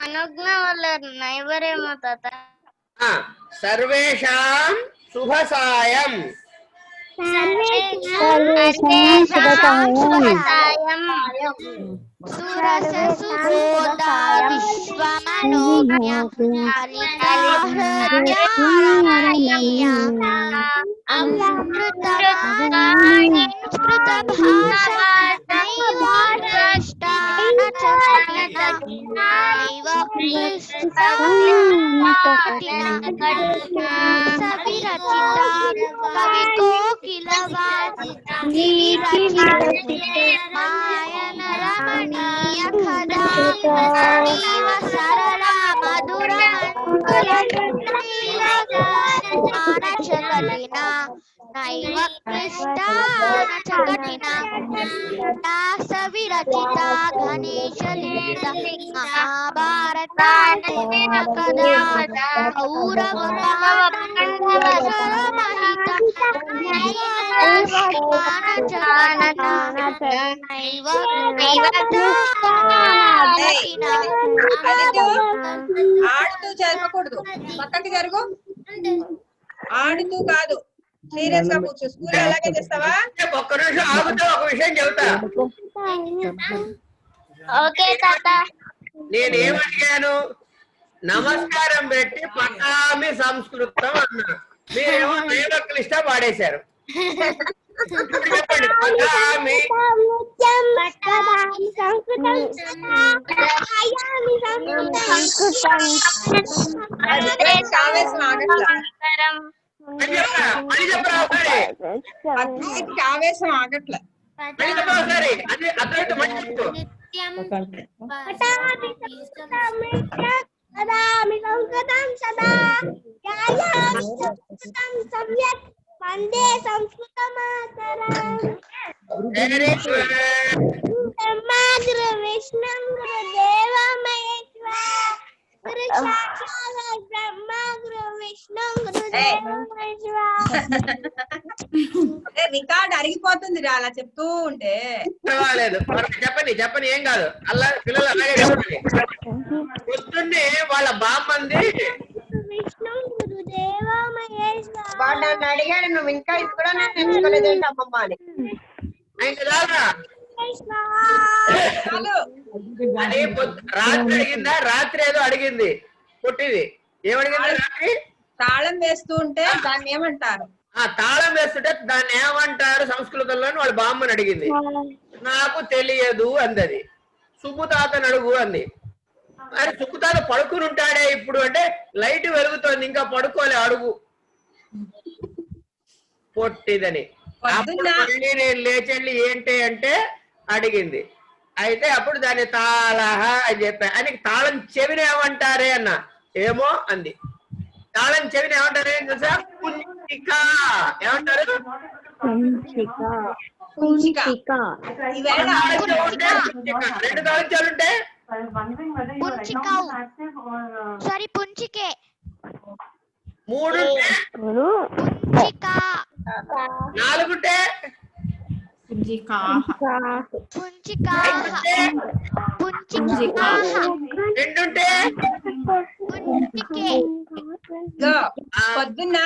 అనుజ్ఞ వల్ల ఎవరేమో తాత. సర్వేషాం శుభ సాయం. మాయన రమణీయ కథా సరళ మధుర మంగళ నైవ క్లిష్టాన కఠిన సవిరచిత గణేశ లీల మహాభారత కథా కౌరవ మహిత ఆడుతూ జరగకూడదు, పక్కకి జరుగు. ఆడుతూ కాదు, సీరియస్ గా కూర్చో. స్కూల్ అలాగే చేస్తావా? ఒక్క నిమిషం ఆగుతూ ఒక విషయం చెబుతా. ఓకే తాత. నేనేమడిగాను? నమస్కారం పెట్టి పటామి సంస్కృతం అన్నా. మీరేమో దైవక్లిష్ట పాడేశారు. చెప్పండి. పటామి ఆవేశం ఆగట్లా, అని చెప్పరా ఒకసారి. ఆవేశం ఆగట్లా. అని చెప్పరా ఒకసారి. అది అర్థమైతే మంచి చెప్పు. వందే సంస్కృత మాతరం. బ్రహ్మాగ్ర విష్ణు గురుదేవ మహేశ్వర గురు సాక్షాత్ బ్రహ్మాగ్ర విష్ణు గురుదేవ మహేశ్వర. రికార్డ్ అరిగిపోతుంది అలా చెప్తూ ఉంటే. పర్వాలేదు, చెప్పండి ఏం కాదు. అలా పిల్లలు అలాగే చెప్పండి. పొద్దున్నే వాళ్ళ బామ్మంది విష్ణు గురుదేవ మహేశ్వర. వాడు నన్ను అడిగాడు, నువ్వు ఇంకా ఇది కూడా నేను నేర్చుకోలేదేంటి అమ్మమ్మ అని. రాత్రి అడిగిందా? రాత్రి ఏదో అడిగింది పుట్టింది. ఏమడిగింది రాత్రి? తాళం వేస్తూ ఉంటే దాన్ని ఏమంటారు? తాళం వేస్తుంటే దాన్ని ఏమంటారు సంస్కృతంలో వాళ్ళ బామ్మని అడిగింది. నాకు తెలియదు అందది. సుబ్బుతాతను అడుగు అంది. అరే సుబ్బుతాత పడుకుని ఉంటాడే ఇప్పుడు అంటే లైట్ వెలుగుతోంది, ఇంకా పడుకోలే, అడుగు పొట్టిదని. మళ్ళీ నేను లేచెళ్ళి ఏంటి అంటే అడిగింది. అయితే అప్పుడు దాన్ని తాళహ అని చెప్పా. అని తాళం చెవిని ఏమంటారే అన్న. ఏమో అంది. తాళం చెవిని ఏమంటారే తెలుసా? కుంచిక. ఏమంటారు? రెండు తాళం ఉంటే మూడు నాలుగుంటే రెండుంటే పొద్దున్న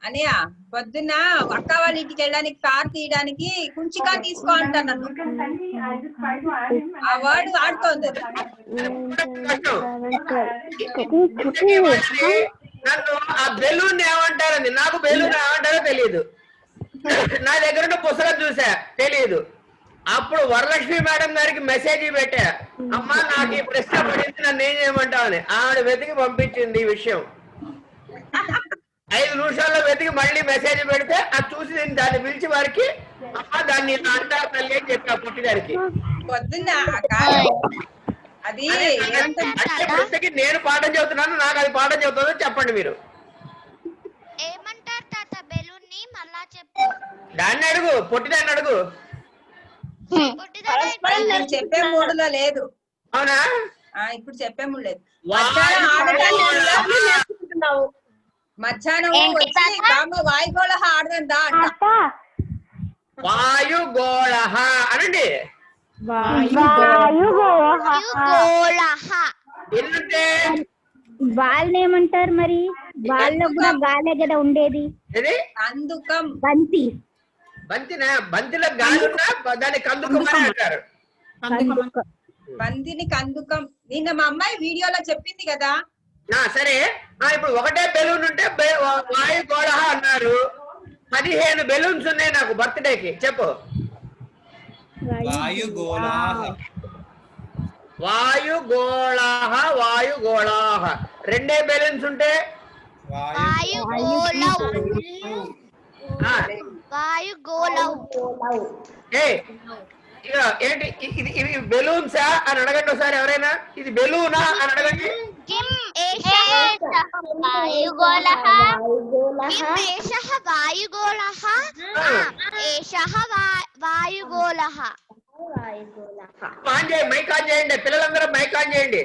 అనయ్య పొద్దున్న అక్క వాళ్ళ ఇంటికి వెళ్ళడానికి కార్ తీయడానికి కుంచికా తీసుకో అంటాను. ఆ వర్డ్ వాడుతోంది. నన్ను ఆ బెలూన్ ఏమంటారండి. నాకు బెలూన్ ఏమంటారో తెలియదు. నా దగ్గర ఉన్న పుస్తకం చూసా, తెలియదు. అప్పుడు వరలక్ష్మి మేడం గారికి మెసేజ్ పెట్టా, అమ్మా నాకు ఈ ప్రశ్న పడింది, నన్ను ఏం చేయమంటావని. ఆవిడ వెతికి పంపించింది ఈ విషయం. 5 నిమిషాల్లో వెతికి మళ్ళీ మెసేజ్ పెడితే అది చూసి నేను దాన్ని పిలిచి వారికి అమ్మ దాన్ని అంటారు తల్లి అని చెప్పా పుట్టిదానికి. పొద్దున్న అది పుస్తకి నేను పాఠం చెబుతున్నాను, నాకు అది పాఠం చెబుతుందో చెప్పండి మీరు. దాన్ని అడుగు, పొట్టిదాన్ని అడుగు. చెప్పే మూడులో లేదు. అవునా? ఇప్పుడు చెప్పే మూడు లేదు. నేర్చుకుంటున్నావు. మధ్యాహ్నం వచ్చి వాయుగోళ ఆడదంతా అంట. వాయుగోళ అనండి. ఎన్నుంటే వాళ్ళని ఏమంటారు మరి? వాళ్ళలో కూడా గాలే కదా ఉండేది. ఇది కందుకం. బంతి. బంతిలో గాలి ఉన్నా దాన్ని కందుకం అని అంటారు. బంతిని కందుకం. నిన్న మా అమ్మాయి వీడియోలో చెప్పింది కదా. సరే ఇప్పుడు ఒకటే బెలూన్ ఉంటే వాయుగోళ అన్నారు. 15 బెలూన్స్ ఉన్నాయి నాకు బర్త్డేకి. చెప్పు. వాయుగోళాహ వాయుగోళాహ. 2 బెలూన్స్ ఉంటే ఇక ఏంటి ఇది బెలూన్సా అని అడగండి ఒకసారి ఎవరైనా. ఇది బెలూనా అని అడగండి. మైక్ ఆన్ చేయండి పిల్లలందరూ, మైక్ ఆన్ చేయండి.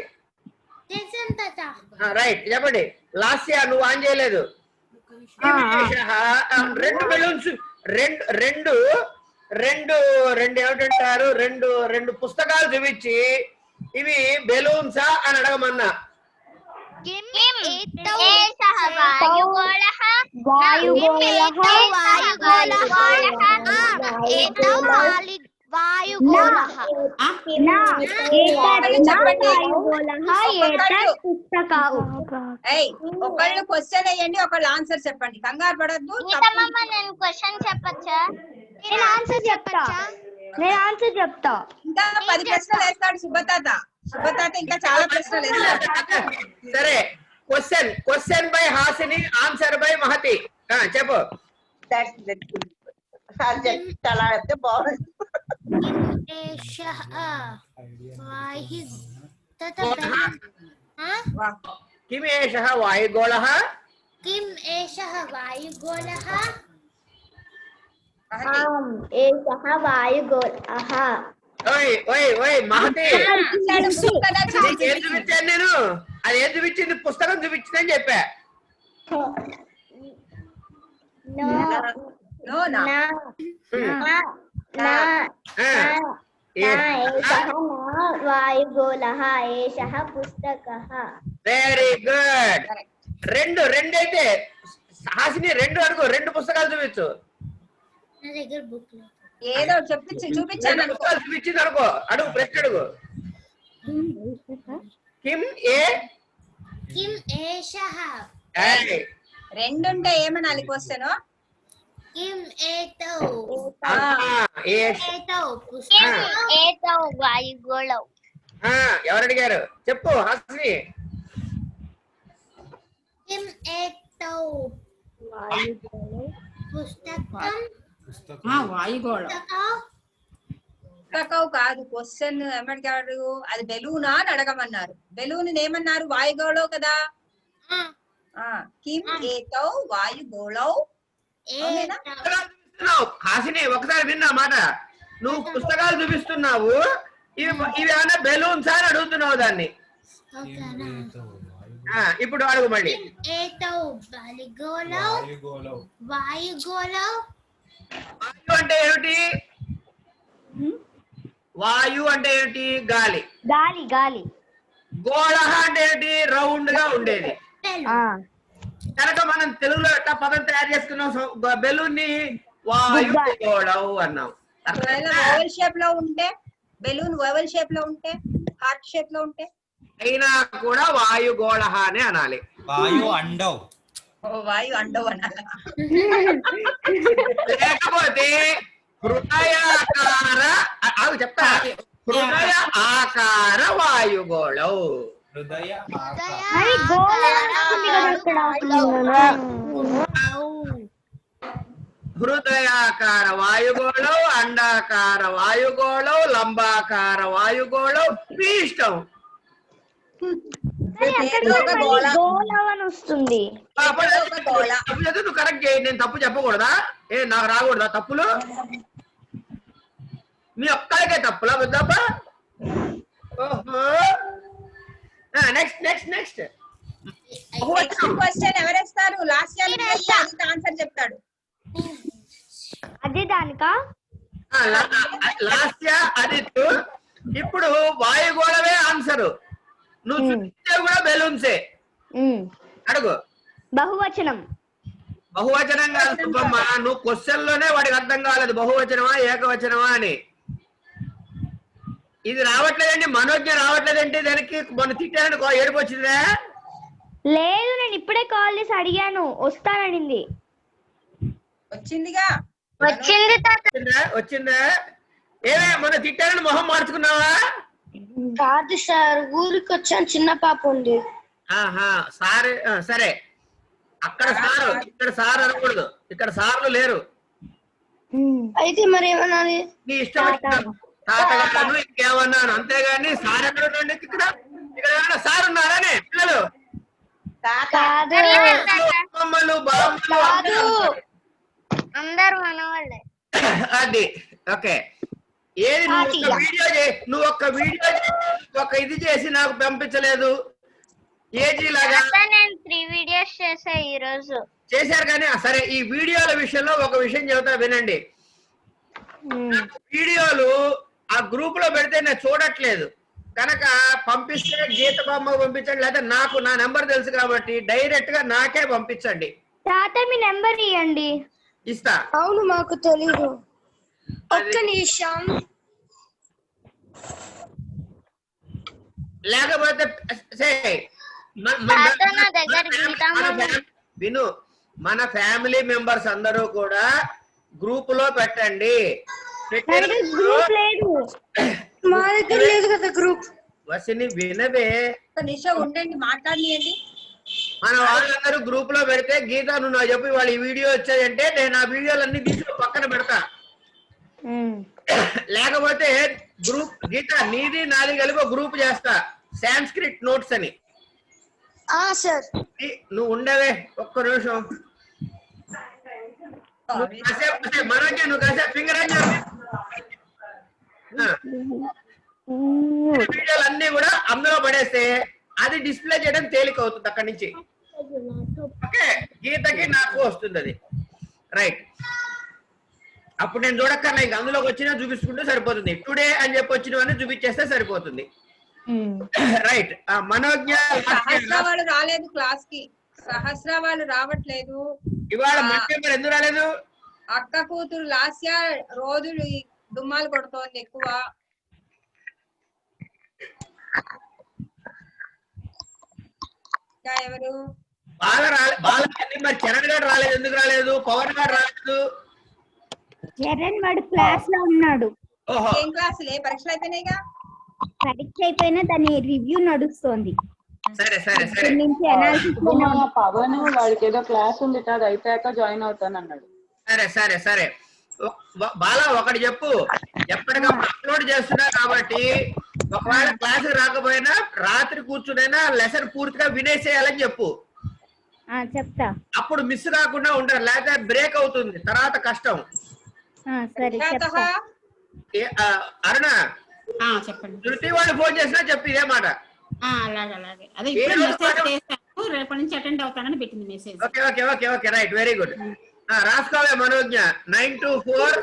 రైట్ చెప్పండి. లాస్య నువ్వు ఆన్ చేయలేదు. 2 బెలూన్స్, రెండు ఏమిటంటారు, రెండు పుస్తకాలు చూపించి ఇవి బెలూన్సా అని అడగమన్నా. ఒకళ్ళు క్వశ్చన్ వేయండి, ఒకళ్ళు ఆన్సర్ చెప్పండి. కంగారు పడద్దు. నేను క్వశ్చన్ చెప్పచ్చా? నేను ఆన్సర్ చెప్తా. ఇంకా 10 ప్రశ్నలు వేస్తాడు సుబ్బతాత. ఇంకా చాలా ప్రశ్నలు వేస్తాడు. సరే, question by Hasini, answer by Mahathi. చెప్పు. చాలా అయితే బాగుంది. కిమ్ ఏషః వాయుగోళః? ఓయ్ మహతి, ఏం చూపించాను నేను? అది ఏం చూపించింది? పుస్తకం చూపించిందని చెప్పా. Very good. రెండైతే హాసిని 2 అడుగు. 2 పుస్తకాలు చూపించు. ఏదో చూపించాను చూపించింది అనుకో. అడుగు, ప్రశ్న అడుగు. కిమ్ ఏషః. 2 ఉంటే ఏమనాలి క్వశ్చన్? ఎవరు అడిగారు? చెప్పు హాసిని. పుస్తకం కాదు క్వశ్చన్. ఏమడిగాడు? అది బెలూనా అని అడగమన్నారు. బెలూన్ ఏమన్నారు? వాయుగోళం కదా. కిమ్ ఏతౌ వాయుగోళౌ. హాసిని ఒకసారి విన్నా మాట. నువ్వు పుస్తకాలు చూపిస్తున్నావు, ఇవి ఏమైనా బెలూన్స్ అని అడుగుతున్నావు దాన్ని. ఇప్పుడు అడుగు మళ్ళీ. వాయు అంటే ఏమిటి? వాయు అంటే ఏమిటి? గాలి. గోళ అంటే ఏమిటి? రౌండ్ గా ఉండేది. కనుక మనం తెలుగులో ఎట్లా పదం తయారు చేసుకున్నాం? బెలూన్ ని వాయుగోళం అన్నాం. ఓవల్ షేప్ లో ఉంటే బెలూన్, ఓవల్ షేప్ లో ఉంటే, హార్ట్ షేప్ లో ఉంటే అయినా కూడా వాయుగోళ అని అనాలి. వాయు అండవ్. వాయు అండవ్ అనాలి. లేకపోతే హృదయాకార చెప్తా. హృదయ ఆకార వాయుగోళం. హృదయాకార వాయుగోళం, అండాకార వాయుగోళం, లంబాకార వాయుగోళం. మీ ఇష్టం. వస్తుంది. నువ్వు కరెక్ట్ చేయి. నేను తప్పు చెప్పకూడదా? నాకు రాకూడదా తప్పులు? మీ ఒక్కరికే తప్పులా వద్దప్ప? నెక్స్ట్ క్వశ్చన్ ఎవరేస్తారు? లాస్ట్ ఇయర్ ఆన్సర్ చెప్తాడు. అదే దానికా? లాస్ట్ ఆదిత్య. ఇప్పుడు వాయుగోళమే ఆన్సర్. నువ్వు చూపించేవి కూడా బెలూన్సే. అడుగు. బహువచనం. బహువచనం కాదు సుబ్బమ్మ, నువ్వు క్వశ్చన్ లోనే వాడికి అర్థం కాలేదు బహువచనమా ఏకవచనమా అని. ఇది రావట్లేదండి, మనోజ్ఞ రావట్లేదంటే దానికి మొన్న తిట్టాను ఏడుపు వచ్చిందా? లేదు, నేను ఇప్పుడే కాల్ చేసి అడిగాను, వస్తాననింది. వచ్చిందిగా. వచ్చింది తాత. వచ్చిందా? ఏమే మొన్న తిట్టానని మొహం మార్చుకున్నావా? కాదు సార్, ఊరికి వచ్చాను, చిన్న పాప ఉంది. ఆహా సార్, సరే. అక్కడ సారు, ఇక్కడ సార్ అనకూడదు, ఇక్కడ సార్లు లేరు. అయితే మరి ఏమనాలి? నీ ఇష్టం వచ్చిన తాతగారు ఇంకేమన్నాను, అంతేగాని సార్ ఎక్కడ ఉండండి. ఇక్కడ ఇక్కడ ఏమన్నా సార్ ఉన్నారనే పిల్లలు? అమ్మమ్మలు బామ్మలు అందరు మనవాళ్ళే. అది ఓకే. ఏది నువ్వు ఒక్క వీడియో ఒక ఇది చేసి నాకు పంపించలేదు. ఏజీ లాగా నేను 3 వీడియోస్ చేసా ఈ రోజు. చేశారు కానీ సరే, ఈ వీడియోల విషయంలో ఒక విషయం చెబుతా వినండి. వీడియోలు ఆ గ్రూప్ లో పెడితే నేను చూడట్లేదు కనుక పంపిస్తే గీత బొమ్మ పంపించండి, లేదా నాకు నా నెంబర్ తెలుసు కాబట్టి డైరెక్ట్ గా నాకే పంపించండి. తాత మీ నెంబర్ ఇవ్వండి. ఇస్తా. అవును, మాకు తెలీదు. ఒక్క నిమిషం. లేకపోతే విను, మన ఫ్యామిలీ మెంబర్స్ అందరూ కూడా గ్రూప్ లో పెట్టండి. గ్రూప్ లేదు, మా దగ్గర లేదు కదా గ్రూప్. వసిని వినవే, నిషా ఉండండి, మాట్లాడియండి. మన వాళ్ళందరూ గ్రూప్ లో పెడితే గీత నువ్వు నాకు చెప్పి వాళ్ళు ఈ వీడియో వచ్చాయంటే నేను ఆ వీడియోలన్నీ తీసుకుని పక్కన పెడతా. లేకపోతే గ్రూప్ గీత నీది నాది కలిపి గ్రూప్ చేస్తా, సాంస్క్రిట్ నోట్స్ అని. సార్ నువ్వు ఉండవే ఒక్క నిమిషం. మనోజ్ నువ్వు కాసేపు ఫింగర్ వీడియోలు అన్ని కూడా అందులో పడేస్తే అది డిస్ప్లే చేయడం తేలిక అవుతుంది అక్కడి నుంచి. ఓకే, గీతకి నాకు వస్తుంది అది. రైట్, అప్పుడు నేను చూడక్కర్లే, ఇంక అందులోకి వచ్చినా చూపించుకుంటే సరిపోతుంది. టుడే అని చెప్పి వచ్చినవన్నీ చూపించేస్తే సరిపోతుంది. రైట్, మనోజ్ఞ సహస్ర వాళ్ళు రాలేదు క్లాస్ కి. సహస్ర వాళ్ళు రావట్లేదు ఇవాళ. మంచి ఎందుకు రాలేదు? అక్క కూతురు లాస్య రోజు దుమ్మాలు కొడుతోంది ఎక్కువ. ఇంకా ఎవరు? మరి చరణ్ గారు రాలేదు, ఎందుకు రాలేదు? పవన్ గారు రాలేదు. చరణ్ వాడు క్లాస్ లో ఉన్నాడు. ఏం క్లాసులే? పరీక్షలు అయిపోయినాయిగా. పరీక్ష అయిపోయినా దాని రివ్యూ నడుస్తోంది. సరే సరే సరే. పవన్ వాడికి ఏదో క్లాస్ ఉంది, అది అయిపోయాక జాయిన్ అవుతాను అన్నాడు. సరే సరే సరే. బాలా ఒకటి చెప్పు, ఎప్పటికప్పుడు అప్లోడ్ చేస్తున్నా కాబట్టి ఒకవేళ క్లాస్ రాకపోయినా రాత్రి కూర్చునైనా లెసన్ పూర్తిగా వినేసేయాలని చెప్పు. చెప్తా. అప్పుడు మిస్ కాకుండా ఉంటారు, లేకపోతే బ్రేక్ అవుతుంది తర్వాత కష్టం. సరే చెప్తా. అరుణ చెప్పండి. శృతి వాళ్ళు ఫోన్ చేసినా చెప్పు ఇదే మాట. అలాగే అలాగే. అదే ఇప్పుడు మెసేజ్ చేశాను, రేపటి నుంచి అటెండ్ అవుతానని పెట్టింది message. Okay okay okay okay right, very good. రాసుకోవే మనోజ్ఞ. 924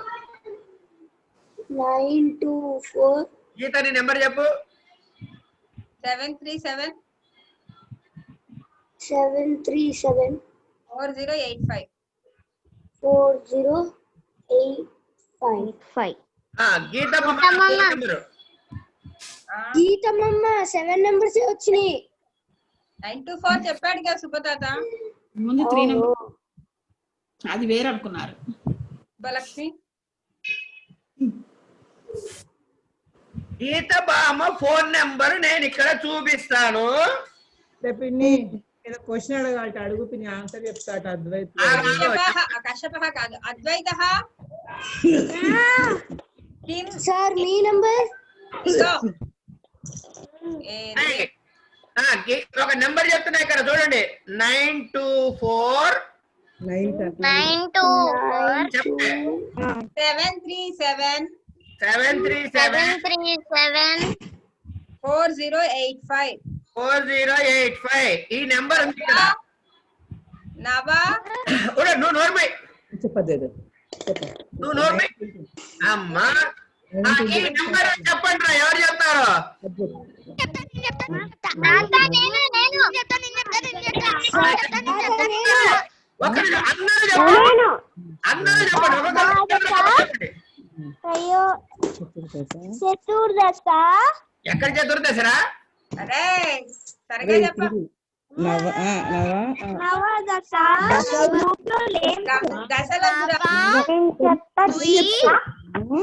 గీత నీ నెంబర్ చెప్పు. 737 4085. గీతమ్మ 7 నెంబర్స్ వచ్చినాయి. 924 చెప్పాడు కదా సుబ్బతాత. ముందు 3 నెంబర్ అది వేరే అనుకున్నారు. బలక్ష్మి గీత బామ్మ ఫోన్ నెంబర్ నేను ఇక్కడ చూపిస్తాను. క్వశ్చన్ అడగాలి, అడుగు పిన్ని ఆన్సర్ చెప్తాట. అద్వైత కశ్యప కాదు, అద్వైత. సార్ మీ నంబర్ ఒక నెంబర్ చెప్తున్నా ఇక్కడ చూడండి. 924 737 4085. ఈ నెంబర్ ఉంది కదా. నువ్వు నోర్మై చెప్పలేదు, నువ్వు నోర్మై అమ్మా. ఈ నెంబర్ చెప్పండి రా, ఎవరు చెప్తారో. అందరూ చెప్పండి. చతుర్దశ ఎక్కడ చతుర్దశరా? అరే సరిగా చెప్పు. నవదశ దశలద్దురా.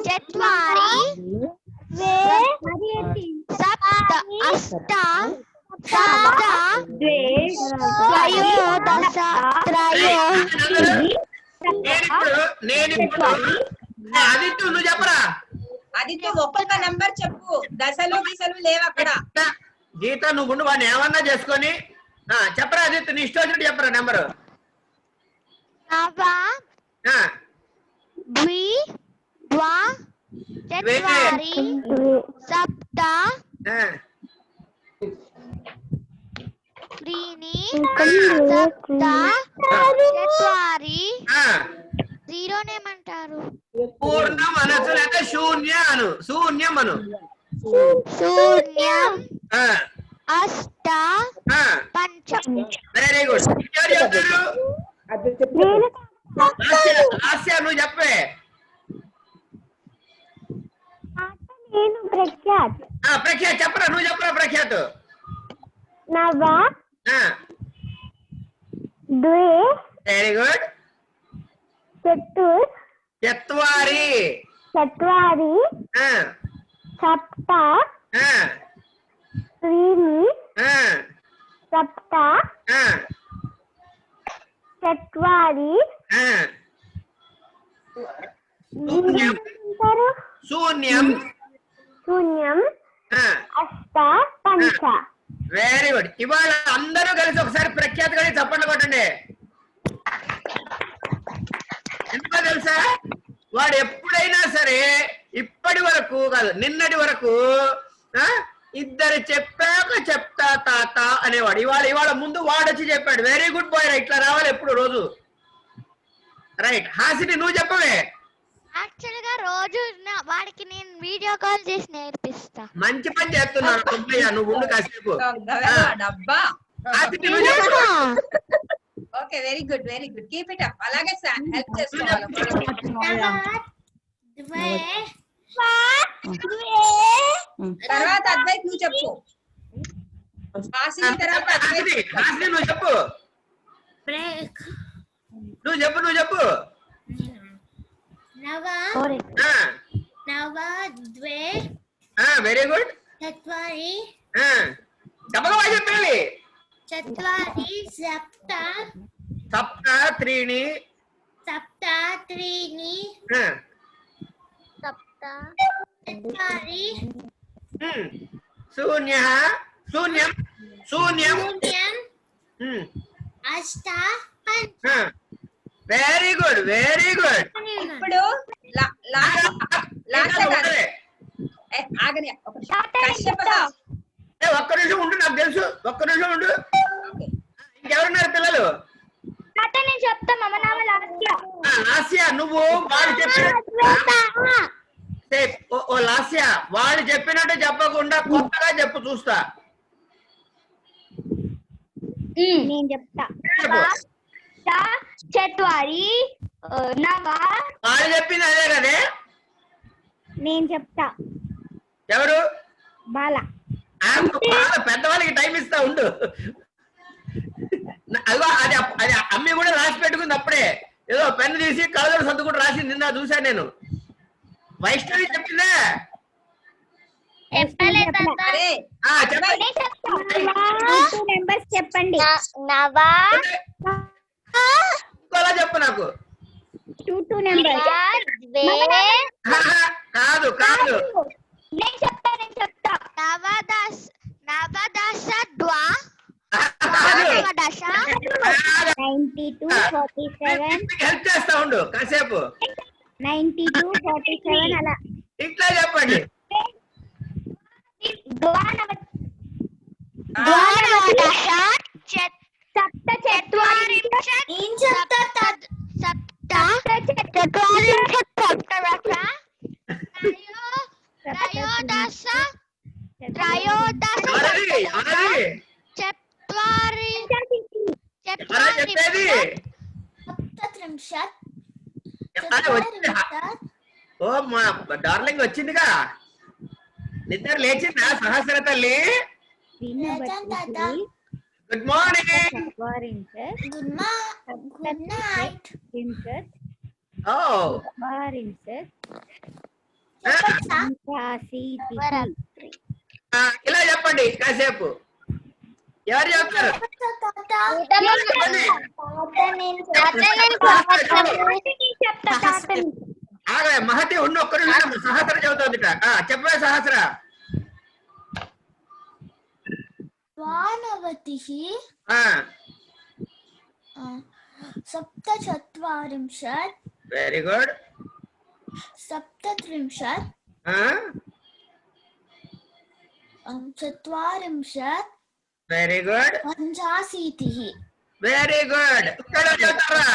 చత్వారి సప్త అష్ట సప్త త్రయోదశ నేనిప్పుడు ఆదిత్య నువ్వు చెప్పరా. ఆదిత్య ఒక్కొక్క నెంబర్ చెప్పు. దశలు గీసలు లేవు అక్కడ. గీత నువ్వు ఉండు, వాడిని ఏమన్నా చేసుకొని చెప్పరా ఆదిత్య, నీ ఇష్టం వచ్చినట్టు చెప్పరా నెంబరు. నవ ద్వి ద్వా చత్వారి సప్త త్రీని సప్త చత్వారి జీరోనేమంటారు? పూర్ణ మనసు లేక శూన్యం అను. శూన్యం అష్ట పంచ. Very good. ఎవరు చెప్తారు? ఆస్య నువ్వు చెప్పే. నేను ప్రఖ్యాత్. ప్రఖ్యాత్ చెప్పరా, నువ్వు చెప్పరా ప్రఖ్యాత్. నవ ద్వే వెరీ గుడ్. చత్వారి చత్వారి సప్త త్రీని సప్త చత్వారి శూన్యం శూన్యం అష్ట పంచ. Very good. ఇవాళ అందరూ కలిసి ఒకసారి ప్రఖ్యాత్ కలిసి చప్పట్లు కొట్టండి. ఎందుకో తెలుసా, వాడు ఎప్పుడైనా సరే ఇప్పటి వరకు కాదు నిన్నటి వరకు ఇద్దరు చెప్పాక చెప్తా తాత అనేవాడు. ఇవాళ ముందు వాడు వచ్చి చెప్పాడు. Very good boy. ఇట్లా రావాలి ఎప్పుడు రోజు. రైట్. హాసిని నువ్వు చెప్పవే. యాక్చువల్ గా రోజు వాడికి నేను వీడియో కాల్ చేసి నేర్పిస్తా. మంచి పని చేస్తున్నాను సుబ్బయ్య, నువ్వు ఉండు కాసేపు. డబ్బా. హాసిని నువ్వు చెప్పు. Okay very good keep it up. అలాగే హెల్ప్ చేసుకోవాలి. తర్వాత అద్వైత్ నువ్వు చెప్పు. తర్వాత అద్వైత్ నువ్వు చెప్పు. నువ్వు చెప్పు. నవ ద్వే వెరీ గుడ్. చత్వారి చెప్పగా చెప్పాలి. చత్వారి సప్త సప్త త్రీణి సప్త త్రీని సప్త చత్వారి శూన్యం శూన్యం అష్ట పంచ. Very good. ఇప్పుడు ఆగని ఒక్క నిమిషం ఉండు, నాకు తెలుసు. ఒక్క నిమిషం ఉండు. ఇంకెవరున్నారు పిల్లలు? నేను చెప్తాను. లాస్య నువ్వు వాడు లాస్య వాడు చెప్పినట్టు చెప్పకుండా కొత్తగా చెప్పు చూస్తా. నేను చెప్తా. చత్వారి నవ. వాడు చెప్పింది అదే కదే. నేను చెప్తా. ఎవరు? బాల. పెద్దవాళ్ళకి టైం ఇస్తా ఉండు. అది అమ్మి కూడా రాసి పెట్టుకుంది అప్పుడే. ఏదో పెన్ను తీసి కళ్ళజోడు సర్దుకుంటూ రాసింది. నిన్న చూశాను నేను. వైష్ణవి చెప్పిందా? చెప్పండి. ఇంకోలా చెప్పు నాకు. 2 నెంబర్ కాదు. నేను చెప్తా. నవదశ ద్వా 92 47 హెల్ప్ చేస్తా ఉండు కాసేపు. 92 47 అలా ఇట్లా చెప్పండి. సప్త చత్వారి త్రయోదశ చెప్పాలి. చెప్పాలి, వచ్చింది. ఓ మా డార్లింగ్ వచ్చిందిగా, నిద్ర లేచిందా సహస్ర తల్లి? Good morning. Good night. ఓ ఇలా చెప్పండి కాసేపు. ఎవరు చెప్తారు? మహతి ఉన్న ఒక్కరు సహస్ర చెబుతోందిట. చెప్పే సహస్ర. सप्तचत्वारिंशत् వెరీ గుడ్. सप्तत्रिंशत् चत्वारिंशत् వెరీ గుడ్. पञ्चाशीतिः వెరీ గుడ్. ఇక్కడ చెప్తారా?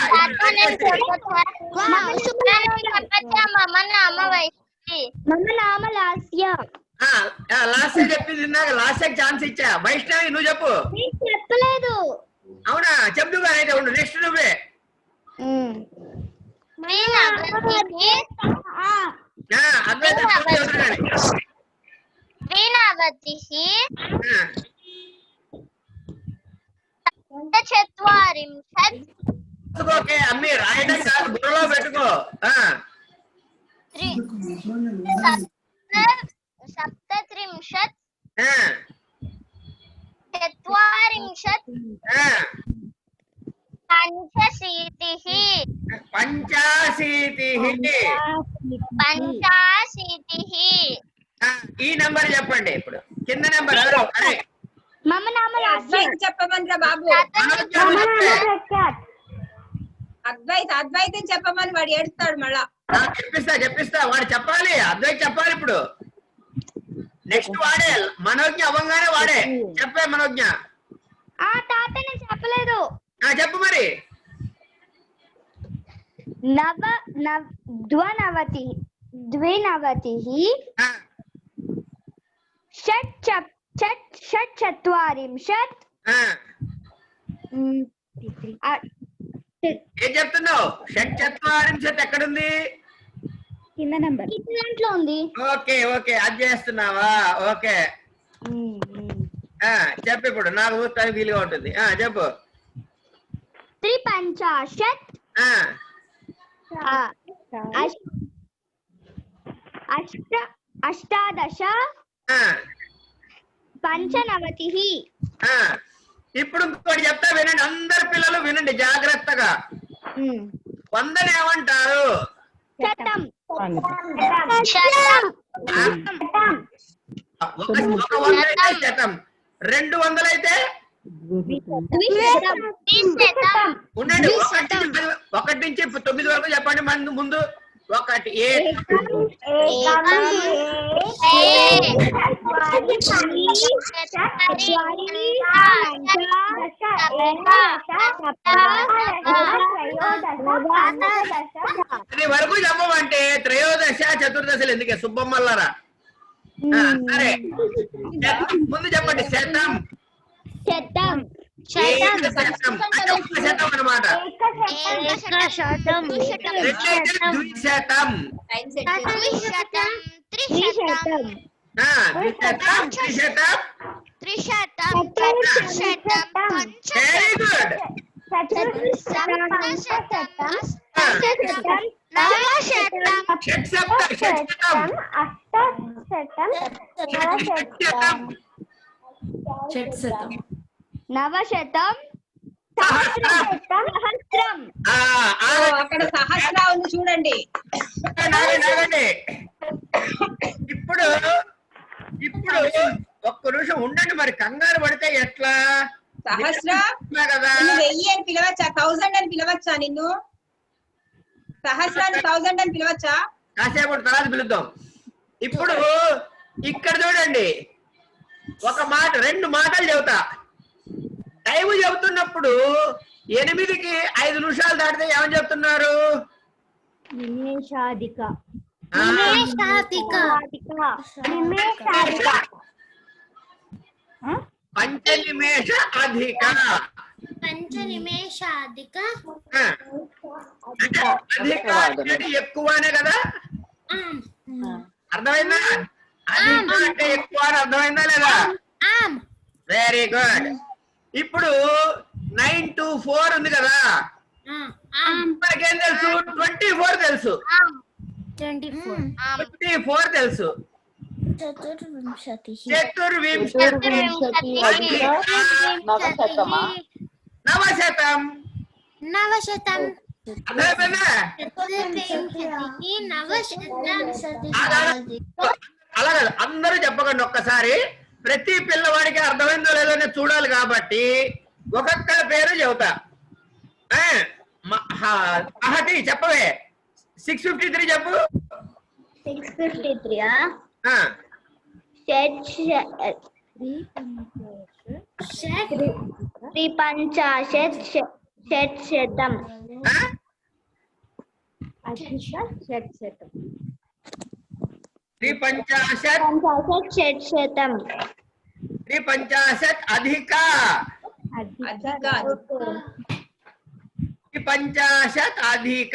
మమ నామ లాస్య. లాస్ట్ చెప్పింది ఇందాక, లాస్ట్ ఛాన్స్ ఇచ్చా. వైష్ణవి నువ్వు చెప్పు. చెప్పలేదు. అవునా? చెప్దు కానీ అయితే ఉండు. నెక్స్ట్ నువ్వే. ఓకే అమ్మి రాయడం కాదు, బుర్రలో పెట్టుకో. सप्तत्रिंशत् चत्वारिंशत् पञ्चाशीतिः ఈ నంబర్ చెప్పండి. ఇప్పుడు కింద నెంబర్ మమ నామ లాస్య. చెప్పమంటారా బాబు? అద్వైతం చెప్పమని వాడు ఏడుస్తాడు మళ్ళా. చెప్పిస్తా వాడు చెప్పాలి. అద్వైత్ చెప్పాలి. ఇప్పుడు నెక్స్ట్ వాడే. మనోజ్ఞ అవ్వంగానే వాడే. చెప్పే మనోజ్ఞ. తాత నేను చెప్పలేదు. చెప్పు మరి. द्विनवतिः षट्चत्वारिंशत्. ఏం చెప్తున్నావు? షట్చత్వారింశత్ ఎక్కడుంది? కింద నంబర్ దాంట్లో ఉంది. ఓకే ఓకే, అది చేస్తున్నావా? ఓకే చెప్పు. ఇప్పుడు నాకు చూస్తానికి వీలుగా ఉంటుంది. చెప్పు. 53 अष्टादश 95. ఇప్పుడు ఇంకోటి చెప్తా వినండి. అందరు పిల్లలు వినండి జాగ్రత్తగా. 100 ఏమంటారు? శతం. ఒక 100 అయితే శతం. 200 అయితే ఉండండి. 1 నుంచి 9 వరకు చెప్పండి. ముందు 1 వరకు చెప్పమంటే త్రయోదశ చతుర్దశలు ఎందుకే సుబ్బమ్మల్లారా? సరే ముందు చెప్పండి. శతం. శతం శతం అన్నమాట. ద్విశతం. త్రిశతం. Very good. నవశతం. అక్కడ సహస్ర ఉంది చూడండి. ఇప్పుడు ఒక్క నిమిషం ఉండండి. మరి కంగారు పడితే ఎట్లా? సహస్ర కదా 1000 అని పిలవచ్చా? 1000 అని పిలవచ్చా? నిన్ను సహస్రాన్ని 1000 అని పిలవచ్చా? కాసేపు తర్వాత పిలుద్దాం. ఇప్పుడు ఇక్కడ చూడండి, ఒక మాట 2 మాటలు చెబుతా. టైం చెబుతున్నప్పుడు 8కి 5 నిమిషాలు దాటితే ఏమని చెప్తున్నారు? నిమేషాధిక. పంచనిమేష అధిక. నిమేషాధిక ఆ, అంటే అధిక అంటే ఎక్కువ అనే కదా, అర్థమైందా? అధిక అంటే ఎక్కువ అని అర్థమైందా లేదా? Very good. ఇప్పుడు 9 to 4 ఉంది కదా, మనకేం తెలుసు? 24 తెలుసు, 24 తెలుసు. చతుర్వింశతి నవశతం. అర్థమైందా? అలా కాదు, అందరూ చెప్పకండి ఒక్కసారి. ప్రతి పిల్లవాడికి అర్థమైందో లేదో నేను చూడాలి కాబట్టి ఒక్కొక్కరి పేరు చెబుతా. అహటి చెప్పవే. 653 చెప్పు. 653 ఆ, త్రిపంచాశత్ షట్శతం ఆ? త్రిపంచాశత్ షట్శతం త్రిపంచాశత్ అధిక త్రిపంచాశత్ అధిక.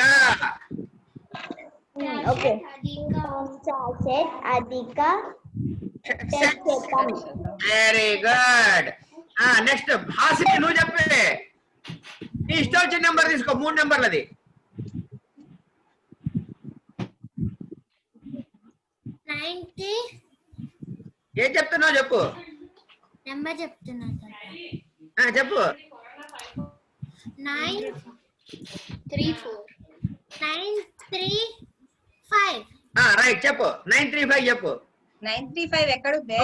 ఓకే. పంచాశత్ అధిక షట్శతం. Very good. నెక్స్ట్ హాసిని నువ్వు చెప్పే. నీ ఇష్టం వచ్చిన నెంబర్ తీసుకో, 3 నెంబర్లది. ఏం చెప్తున్నావు చెప్పు. నెంబర్ చెప్తున్నా చెప్పు. 935 రైట్ చెప్పు. 935 చెప్పు. 935 ఎక్కడుందే?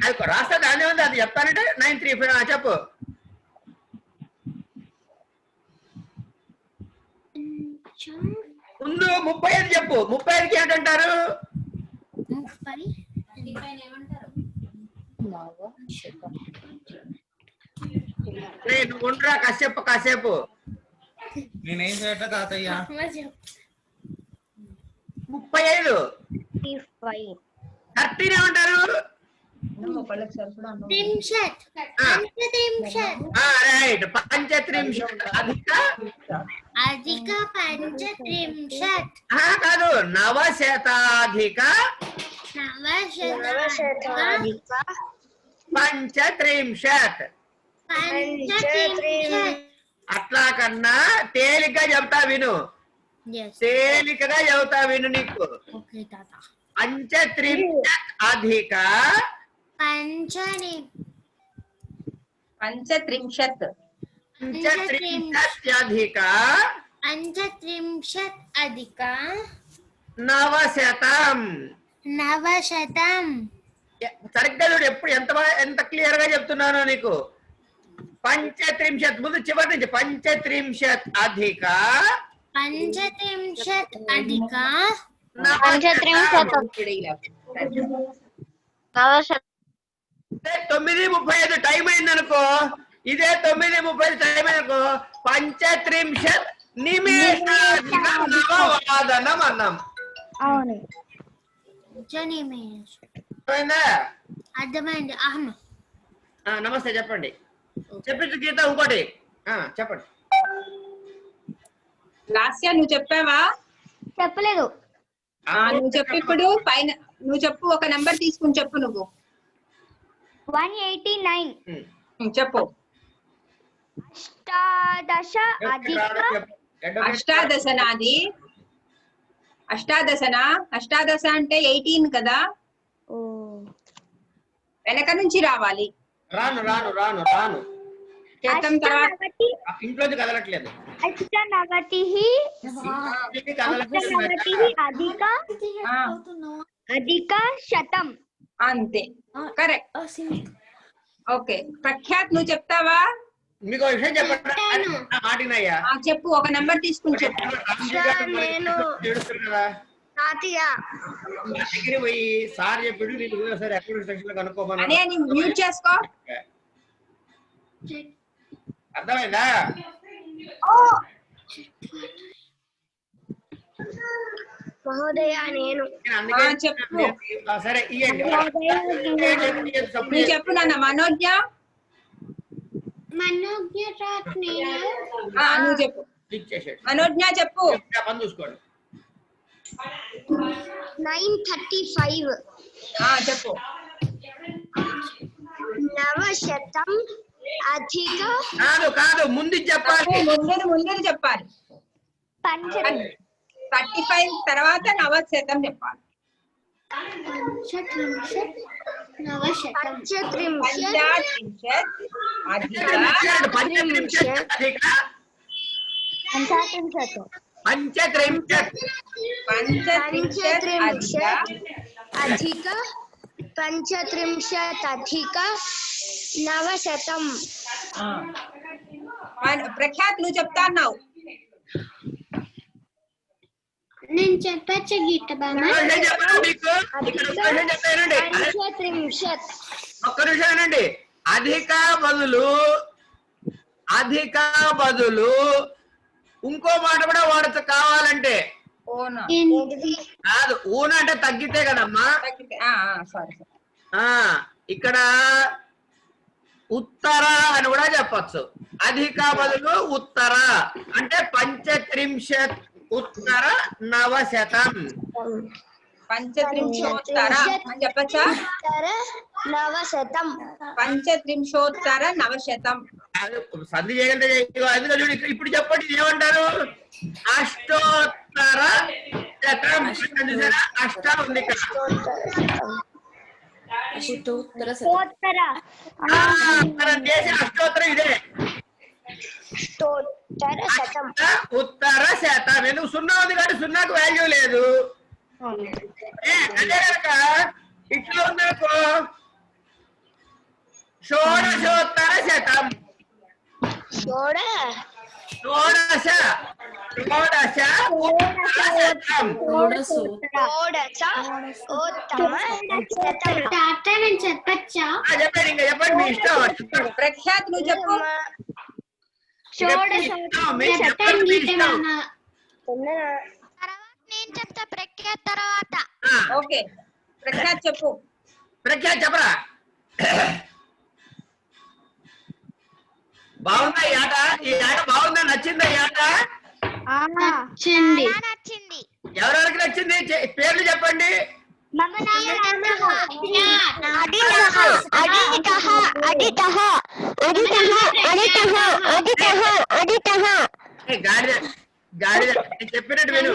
అది రాస్తా, దాని ఉంది, అది చెప్తానంటే 935 చెప్పు. ముందు 35 చెప్పు. 35కి ఏంటంటారు? నువ్వు ఉండరా కాసేపు. నేనేం చేయట తాతయ్య? 35. 30 ఏమంటారు? రైట్. పంచత్రింశత్ అధిక పంచత్రింశత్ కాదు, నవశతాధిక పంచత్రింశత్. అట్లా కన్నా తేలిగ్గా చెప్తా విను. తేలికగా చెబుతా విను నీకు. పంచత్రింశత్ అధిక పంచత్రింశత్ అధిక నవశతం. సరిగ్గా చూడు, ఎప్పుడు ఎంత క్లియర్ గా చెప్తున్నానో నీకు. పంచత్రింశత్ ముందు చివరి నుంచి పంచత్రింశత్ అధిక పంచత్రింశత్ 9:35 టైం అయిందనుకో, ఇదే 9:35 టైం అయిందనుకో, పంచత్రింశత్ నిమేషాధిక నవవాదనం అన్నాం. అవును. అర్థమైంది. నమస్తే చెప్పండి. చెప్పించు గీత. ఇంకోటి చెప్పండి. లాస్య నువ్వు చెప్పావా? చెప్పలేదు. నువ్వు చెప్పు. ఇప్పుడు పైన నువ్వు చెప్పు. ఒక నెంబర్ తీసుకుని చెప్పు నువ్వు. 189. చెప్పు. అష్టాదశ అధిక అష్టాదశనాది. అష్టాదశ అంటే 18 కదా. వెనక నుంచి రావాలి. రాను చేతం తర్వాత ఇంట్లోంచి కదలట్లేదు. అధిక శతం. అంతే, కరెక్ట్. ఓకే. ప్రఖ్యాత్ నువ్వు చెప్తావా? మీకు విషయం చెప్పండి. మాటినయ్యా చెప్పు. ఒక నెంబర్ తీసుకుని చెప్పు. దగ్గర పోయి సార్ చెప్పాడు, నీకు సరే అకౌంట్ సెక్షన్ లో కనుక్కోమని మ్యూట్ చేసుకో. అర్థమైందా? మహోదయ నేను చెప్పు. సరే ఇవ్వండి. నువ్వు చెప్పు నాన్న. మనోజ్ఞ నువ్వు చెప్పు. ఇచ్చేసాడు. మనోజ్ఞ చెప్పు. పని చూసుకోండి. 935 చెప్పు. నవశతం అధిక కాదు ముందు చెప్పాలి. ముందు చెప్పాలి. 35 తర్వాత 900 చెప్పాలి. పంచత్రింశత్ అధిక 900. ప్రఖ్యాత్ నువ్వు చెప్తా అన్నావు. నేను చెప్పచ్చు గీత బామ్మ. ఒక్క నిమిషం ఏనండి. అధిక బదులు ఇంకో మాట కూడా వాడచ్చు కావాలంటే. కాదు ఊన అంటే తగ్గితే కదమ్మా. ఇక్కడ ఉత్తర అని కూడా చెప్పచ్చు. అధిక బదులు ఉత్తర అంటే 35 ఉత్తర 900. 35 అని చెప్పచ్చా? 35 900. సంధి చేయగలితే ఇప్పుడు చెప్పండి ఏమంటారు? అష్టోత్తర శతం. అష్టం ఉంది ఇక్కడ. మనం చేసే అష్టోత్తరం ఇదే. ఉత్తర శతం. ఎందుకు సున్నా ఉంది కాబట్టి సున్నాకు వాల్యూ లేదు. అదే కనుక ఇట్లా ఉందనుకో షోడశోత్తర శతం. నేను చెప్పచ్చా? చెప్పండి ఇంకా చెప్పండి మీ ఇష్టం. ప్రఖ్యాత్ నువ్వు చెప్పు. నేను చెప్తా ప్రఖ్యాత్ తర్వాత. ఓకే ప్రఖ్యాత్ చెప్పు. ప్రఖ్యాత్ చెప్పరా. బాగుందా ఈ ఆట? ఈ ఆట బాగుందా? నచ్చిందా ఈ ఆట? నచ్చింది. ఎవరెవరికి నచ్చింది పేర్లు చెప్పండి. గాడిద చెప్పినట్టు విను.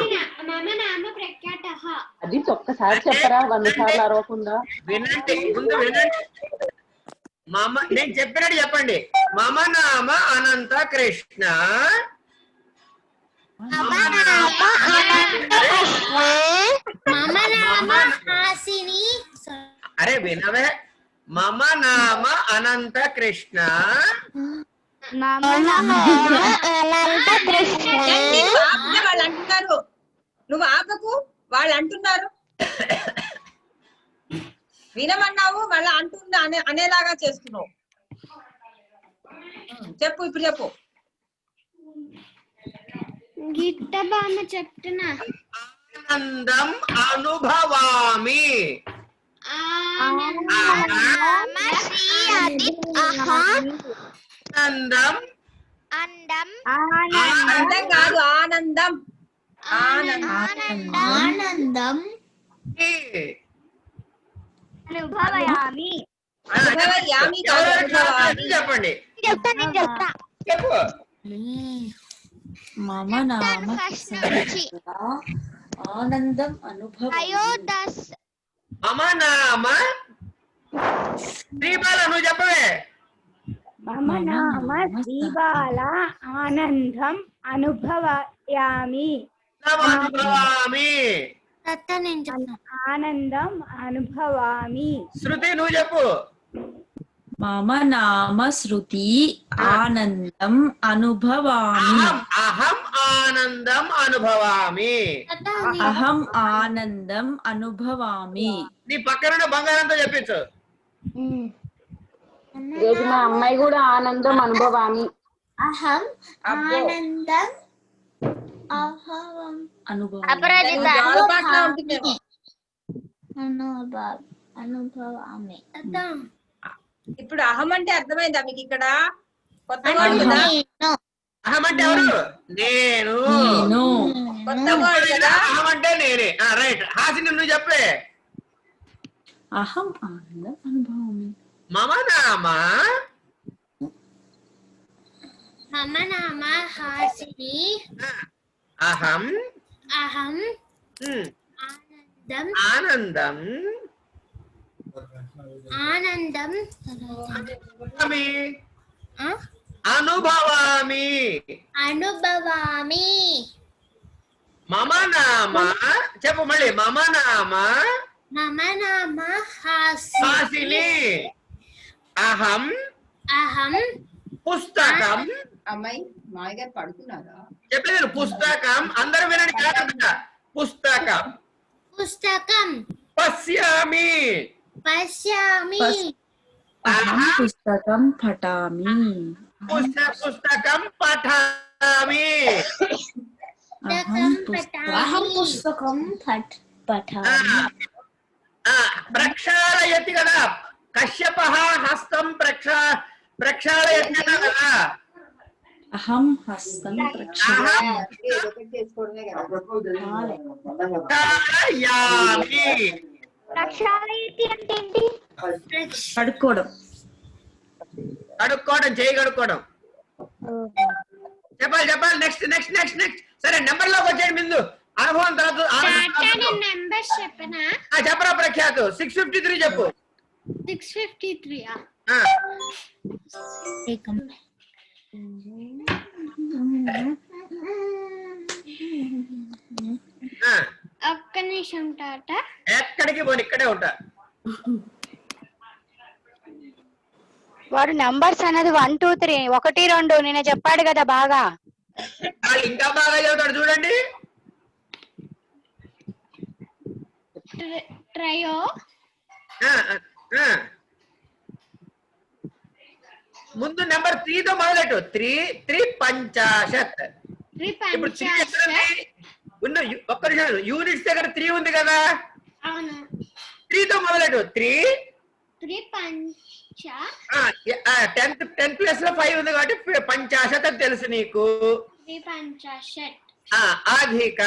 అది ఒక్కసారి చెప్పరా, 100 సార్లు అరవకుండా. వినండి ముందు వినండి. నేను చెప్పినట్టు చెప్పండి. మమ నామ అనంత కృష్ణ. అరే వినవే. మమ నామ అనంత కృష్ణ. వాళ్ళు అంటున్నారు, నువ్వు ఆపకు. వాళ్ళు అంటున్నారు, వినమన్నావు మళ్ళా అంటున్నా అనేలాగా చేస్తున్నావు. చెప్పు ఇప్పుడు చెప్పు. గీత బామ్మ చెప్తున్నా. ఆనందం అనుభవామి. ఆనందం ఆనందం కాదు ఆనందం. ఆనందం అనుభవయామి. అనుభవయామి కాదు అనుభవామి. చెప్పండి. చెప్పు. మమ నామ ఆనందం అనుభవం. మమ నామ శ్రీబాల నువ్వు చెప్పవే. మమ నామ శ్రీబాల ఆనందం అనుభవయామి. అనుభవామి. ఆనందం అనుభవామి. శృతి నువ్వు చెప్పు. మమ నామ శృతి ఆనందం అనుభవామి. అహం ఆనందం అనుభవామి. అహం ఆనందం అనుభవామి. నీ పక్కన బంగారంతో చెప్పించు. రోజు మా అమ్మాయి కూడా ఆనందం అనుభవామి. అహం ఆనందం ఇప్పుడు అహం అంటే అర్థమైందా మీకు? ఇక్కడ కొత్త వర్డ్ కదా అహం అంటే ఎవరు? నేను. నేను. కొత్త వర్డ్ కదా అహం అంటే నేనే. రైట్. హాసిని నువ్వు చెప్పే. అహం ఆనందం అనుభవామి. మమ నామ మమ నామ హాసిని అహం అహం ఆనందం ఆనందం అనుభవామి. అనుభవామి. మమ నామ చెప్పు మళ్ళీ. మమ నామ మమ నామ హాసిని హాసిని అహం అహం పుస్తకం. అమ్మాయి మాయ గారు పడుకున్నారా? చెప్పలేదు పుస్తకం. అందరూ వినండి జాగ్రత్తగా. పుస్తకం. పుస్తకం. పశ్యామి. పశ్యామి. అహం పుస్తకం పఠామి. పుస్తకం పఠామి. అహం పుస్తకం పఠామి. ప్రక్షాళయతి కదా. కశ్యప హస్తం ప్రక్షాళయతి కదా. అహం హస్తం ప్రక్షాళయామి. ప్రక్షాళయతి అంటే ఏంటి? కడుక్కోవడం. కడుక్కోవడం, చేయి కడుక్కోవడం. చెప్పాలి. నెక్స్ట్. సరే నెంబర్ లోకి వచ్చేయండి ముందు. అనుభవం తర్వాత నెంబర్స్ చెప్పనా? చెప్పరా ప్రఖ్యాతు. 653 చెప్పు. 653. ఒక్క నిమిషం టాట. ఎక్కడికి పోను, ఇక్కడే ఉంటా. వాడు నంబర్స్ అనేది 1 2 3 1 2 నేను చెప్పాడు కదా బాగా. వాళ్ళు ఇంకా బాగా చదువుతాడు చూడండి. ట్రయో ముందు నెంబర్ 3 తో మొదలెట్టు. 3 50. ఇప్పుడు 3 ఉన్న ఒక్క నిమిషం. యూనిట్స్ దగ్గర 3 ఉంది కదా. అవును. 3 తో మొదలెట్టు. 3 10 ప్లస్ లో 5 ఉంది కాబట్టి 50 అని తెలుసు నీకు. 50. అధిక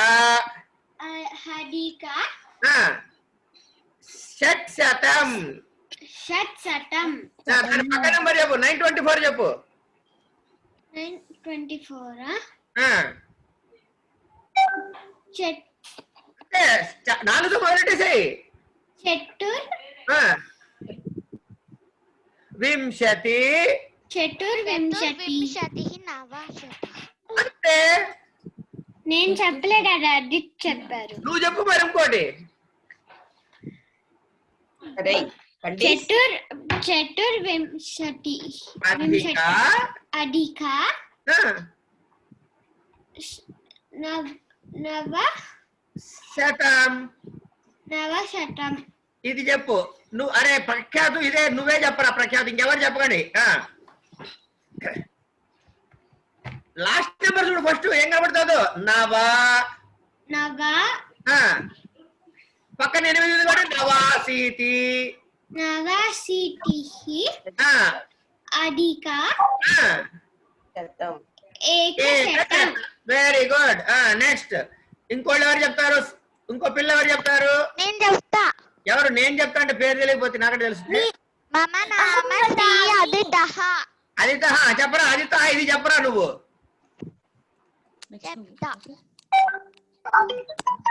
అధిక షట్శతం. దాని పక్క నెంబర్ చెప్పు. 924 చెప్పు. 924. 4తో మొదలెట్టేసాయి. చతుర్ వింశతి. చతుర్వింశతి. అంటే నేను చెప్పలేదు కదా, అదిత్ చెప్పారు. నువ్వు చెప్పు మరి ఇంకోటి. చతుర్వింశతి. అధిక నవశతం. ఇది చెప్పు నువ్వు. అరే ప్రఖ్యాతు ఇదే నువ్వే చెప్పరా ప్రఖ్యాతు, ఇంకెవరు చెప్పకండి. లాస్ట్ నెంబర్ చూడు ఫస్ట్ ఏం కనబడుతుందో. నవ పక్కన 8 ఉంది కూడా. నవాసీతి. అధిక వెరీ గుడ్. నెక్స్ట్ ఇంకోళ్ళు ఎవరు చెప్తారు? ఇంకో పిల్ల ఎవరు చెప్తారు? నేను చెప్తా. ఎవరు? నేను చెప్తా అంటే పేరు తెలియకపోతే నాకంటే తెలుసు. అదిత చెప్పరా. అదిత ఇది చెప్పరా నువ్వు.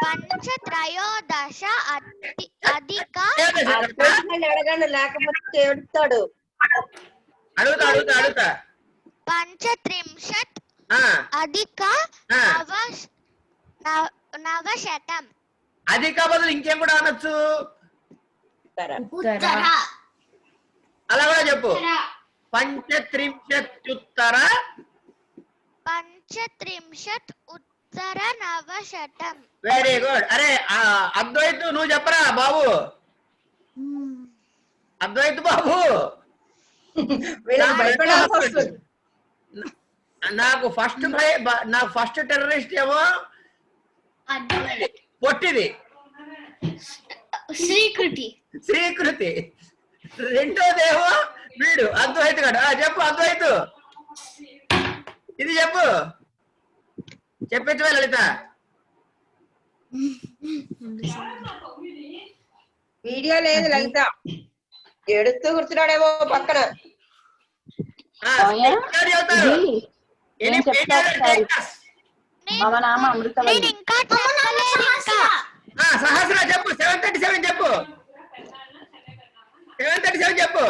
పంచత్రయోదశ అధిక. అడగండి లేకపోతే ఏడుస్తాడు. అడుగుతా. పంచత్రింశత్ అధిక నవశతం. అధిక బదులు ఇంకేం కూడా అనొచ్చు. ఉత్తర. అలా కూడా చెప్పు. పంచత్రింశత్యుత్తర నవశతం. Very good. అరే అద్వైతు నువ్వు చెప్పరా బాబు. అద్వైతు బాబు. నాకు ఫస్ట్ టెర్రరిస్ట్ ఏమో పొట్టిది శ్రీకృతి. రెండోదేమో వీడు అద్వైతు గాడు. చెప్పు అద్వైతు. ఇది చెప్పు, చెప్పించవే లలిత. వీడియో లేదు లలిత, ఏడుస్తూ కూర్చున్నాడేమో పక్కన. సహస్ర చెప్పు, 737 చెప్పు, 737 చెప్పు.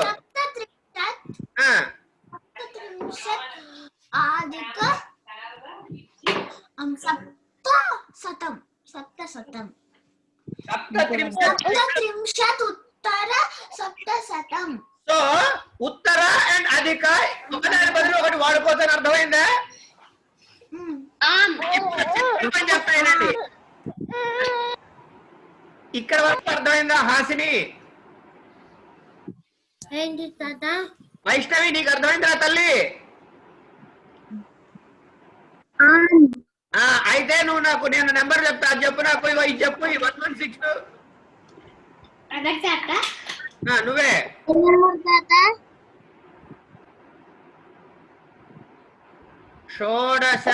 సప్తశతం సో ఉత్తర అండ్ అధిక ఒకదాని బదులు ఒకటి వాడుకోవచ్చని అర్థమైందా? చెప్తానండి, ఇక్కడ వరకు అర్థమైందా హాసిని? ఏంటి తాత? వైష్ణవి నీకు అర్థమైందా తల్లి? అయితే నువ్వు నాకు నేను నెంబర్ చెప్తా, అది చెప్పు నాకు. ఇగో ఇది చెప్పు, 116. నువ్వే షోడశ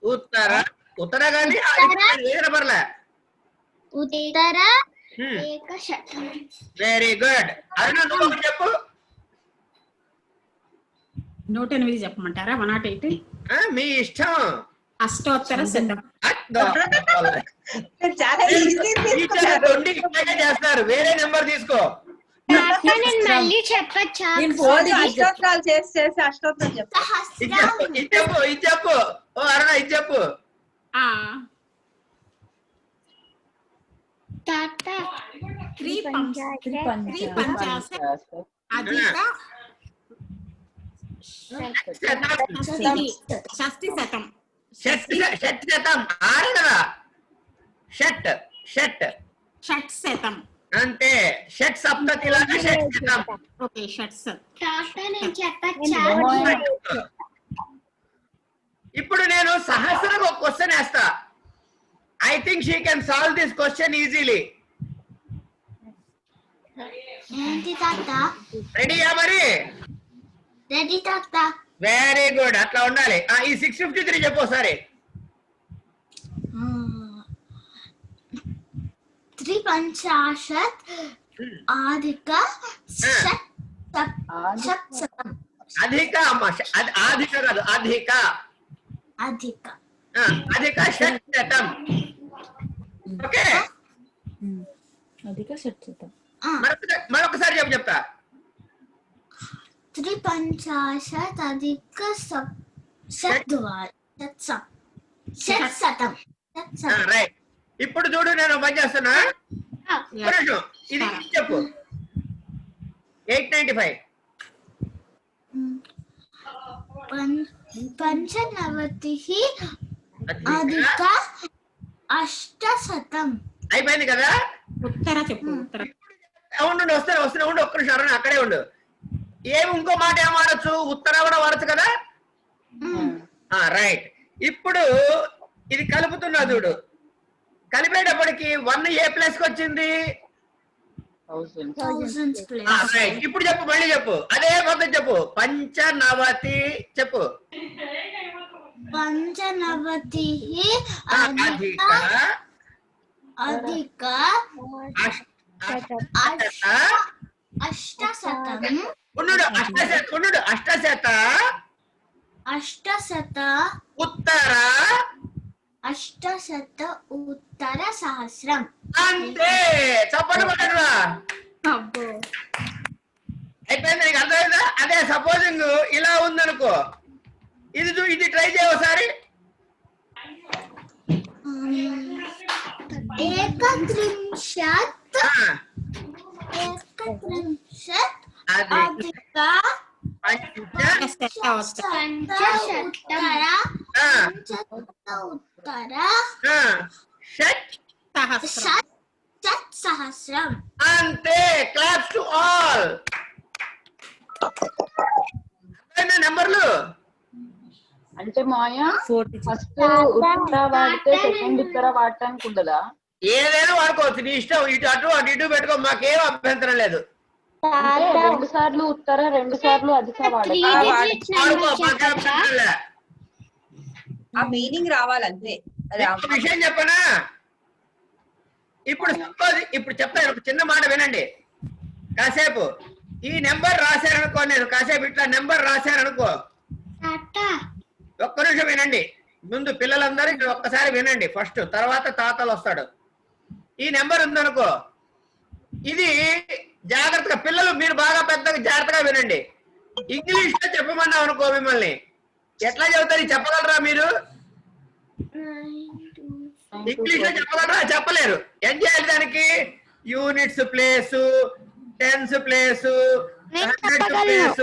ఉత్తర ఉత్తర కానీ పర్లే. ఉత్తర వెరీ గుడ్. అరుణ నువ్వు ఒకటి చెప్పు. 108 చెప్పమంటారా? 108 మీ ఇష్టం. అష్టోత్తర శతం. చేస్తారు, వేరే నెంబర్ తీసుకో. మళ్ళీ చెప్పచ్చా? అష్టోత్తరాలు చేసి అష్టోత్తరం చెప్తా. ఇది చెప్పు. ఓ అరుణ ఇది చెప్పు. షట్శతం 6 కదా? షట్శతం అంతే. షట్ సప్తతి లాగా షట్శతం. ఓకే, షట్శతం. ఇప్పుడు నేను సహస్రం ఒక క్వశ్చన్ వేస్తా. I think she can solve this question easily. రెడీయా మరి? రెడీ తాత. వెరీ గుడ్, అట్లా ఉండాలి. ఈ 653 చెప్పు సరే. 350 అధిక అధిక అమ్మ, అధిక కాదు, అధిక అధిక షట్శతం. ఓకే, అధిక షట్శతం. మరొకసారి చెప్తా. 350 అధిక షట్శతం. రైట్. ఇప్పుడు చూడు, నేను పని చేస్తున్నా. ఇది చెప్పు. 895 పంచనవతి అధిక అష్టశతం. అయిపోయింది కదా? ఉత్తర చెప్పు. ఉత్తర ఉండు, వస్తున్నా ఉండు, ఒక్క నిమిషం అక్కడే ఉండు. ఏమి ఇంకో మాట ఏం వాడచ్చు? ఉత్తర కూడా వాడచ్చు కదా? రైట్. ఇప్పుడు ఇది కలుపుతున్నా చూడు. కలిపేటప్పటికి 1 ఏ ప్లస్ కి వచ్చింది? ఇప్పుడు చెప్పు, మళ్ళీ చెప్పు, అదే పద్ధతి చెప్పు. పంచనవతి చెప్పు. పంచనవతి అధిక అష్టశతం. అష్టశత ఉత్తర సహస్రం. అంతే. చెప్పండి పట్టరా. అయిపోయింది, నీకు అర్థమైందా? అదే సపోజింగ్ ఇలా ఉందనుకో, ఇది ట్రై చేయ ఒకసారి. ఏకత్రింశత్ అధిక ఉత్తర షట్సహస్రం. అంతే. Claps to all. నెంబర్లు అంటే మాయా ఫస్ట్ ఉత్తర వాడితే సెకండ్ ఉత్తర వాడటానికి ఉండదా? ఏదైనా వాడుకోవచ్చు, నీ ఇష్టం. ఇటు అటు అటు ఇటు పెట్టుకో, మాకేం అభ్యంతరం లేదు. అంటే 2 సార్లు ఉత్తర 2 సార్లు అధిక వాడాలి. వాడుకో, మాకేం అభ్యంతరం లే. ఆ మీనింగ్ రావాలంతే. అది ఇంకో విషయం చెప్పనా, ఇప్పుడు suppose ఇప్పుడు చెప్తాను, ఒక చిన్న మాట వినండి. కాసేపు ఈ నెంబర్ రాశారనుకో, నేను కాసేపు ఇట్లా నెంబర్ రాశారనుకో, ఒక్క నిమిషం వినండి. ముందు పిల్లలందరూ ఇక్కడ ఒక్కసారి వినండి ఫస్ట్, తర్వాత తాతలు వస్తాడు. ఈ నెంబర్ ఉందనుకో, ఇది జాగ్రత్తగా పిల్లలు మీరు బాగా పెద్దగా జాగ్రత్తగా వినండి. ఇంగ్లీష్ లో చెప్పమన్నాం అనుకో, మిమ్మల్ని ఎట్లా చెబుతారు, చెప్పగలరా మీరు? ఇంగ్లీష్ లో చెప్పగలరా? చెప్పలేరు. ఏం చేయాలి దానికి? Units place, tens place, hundreds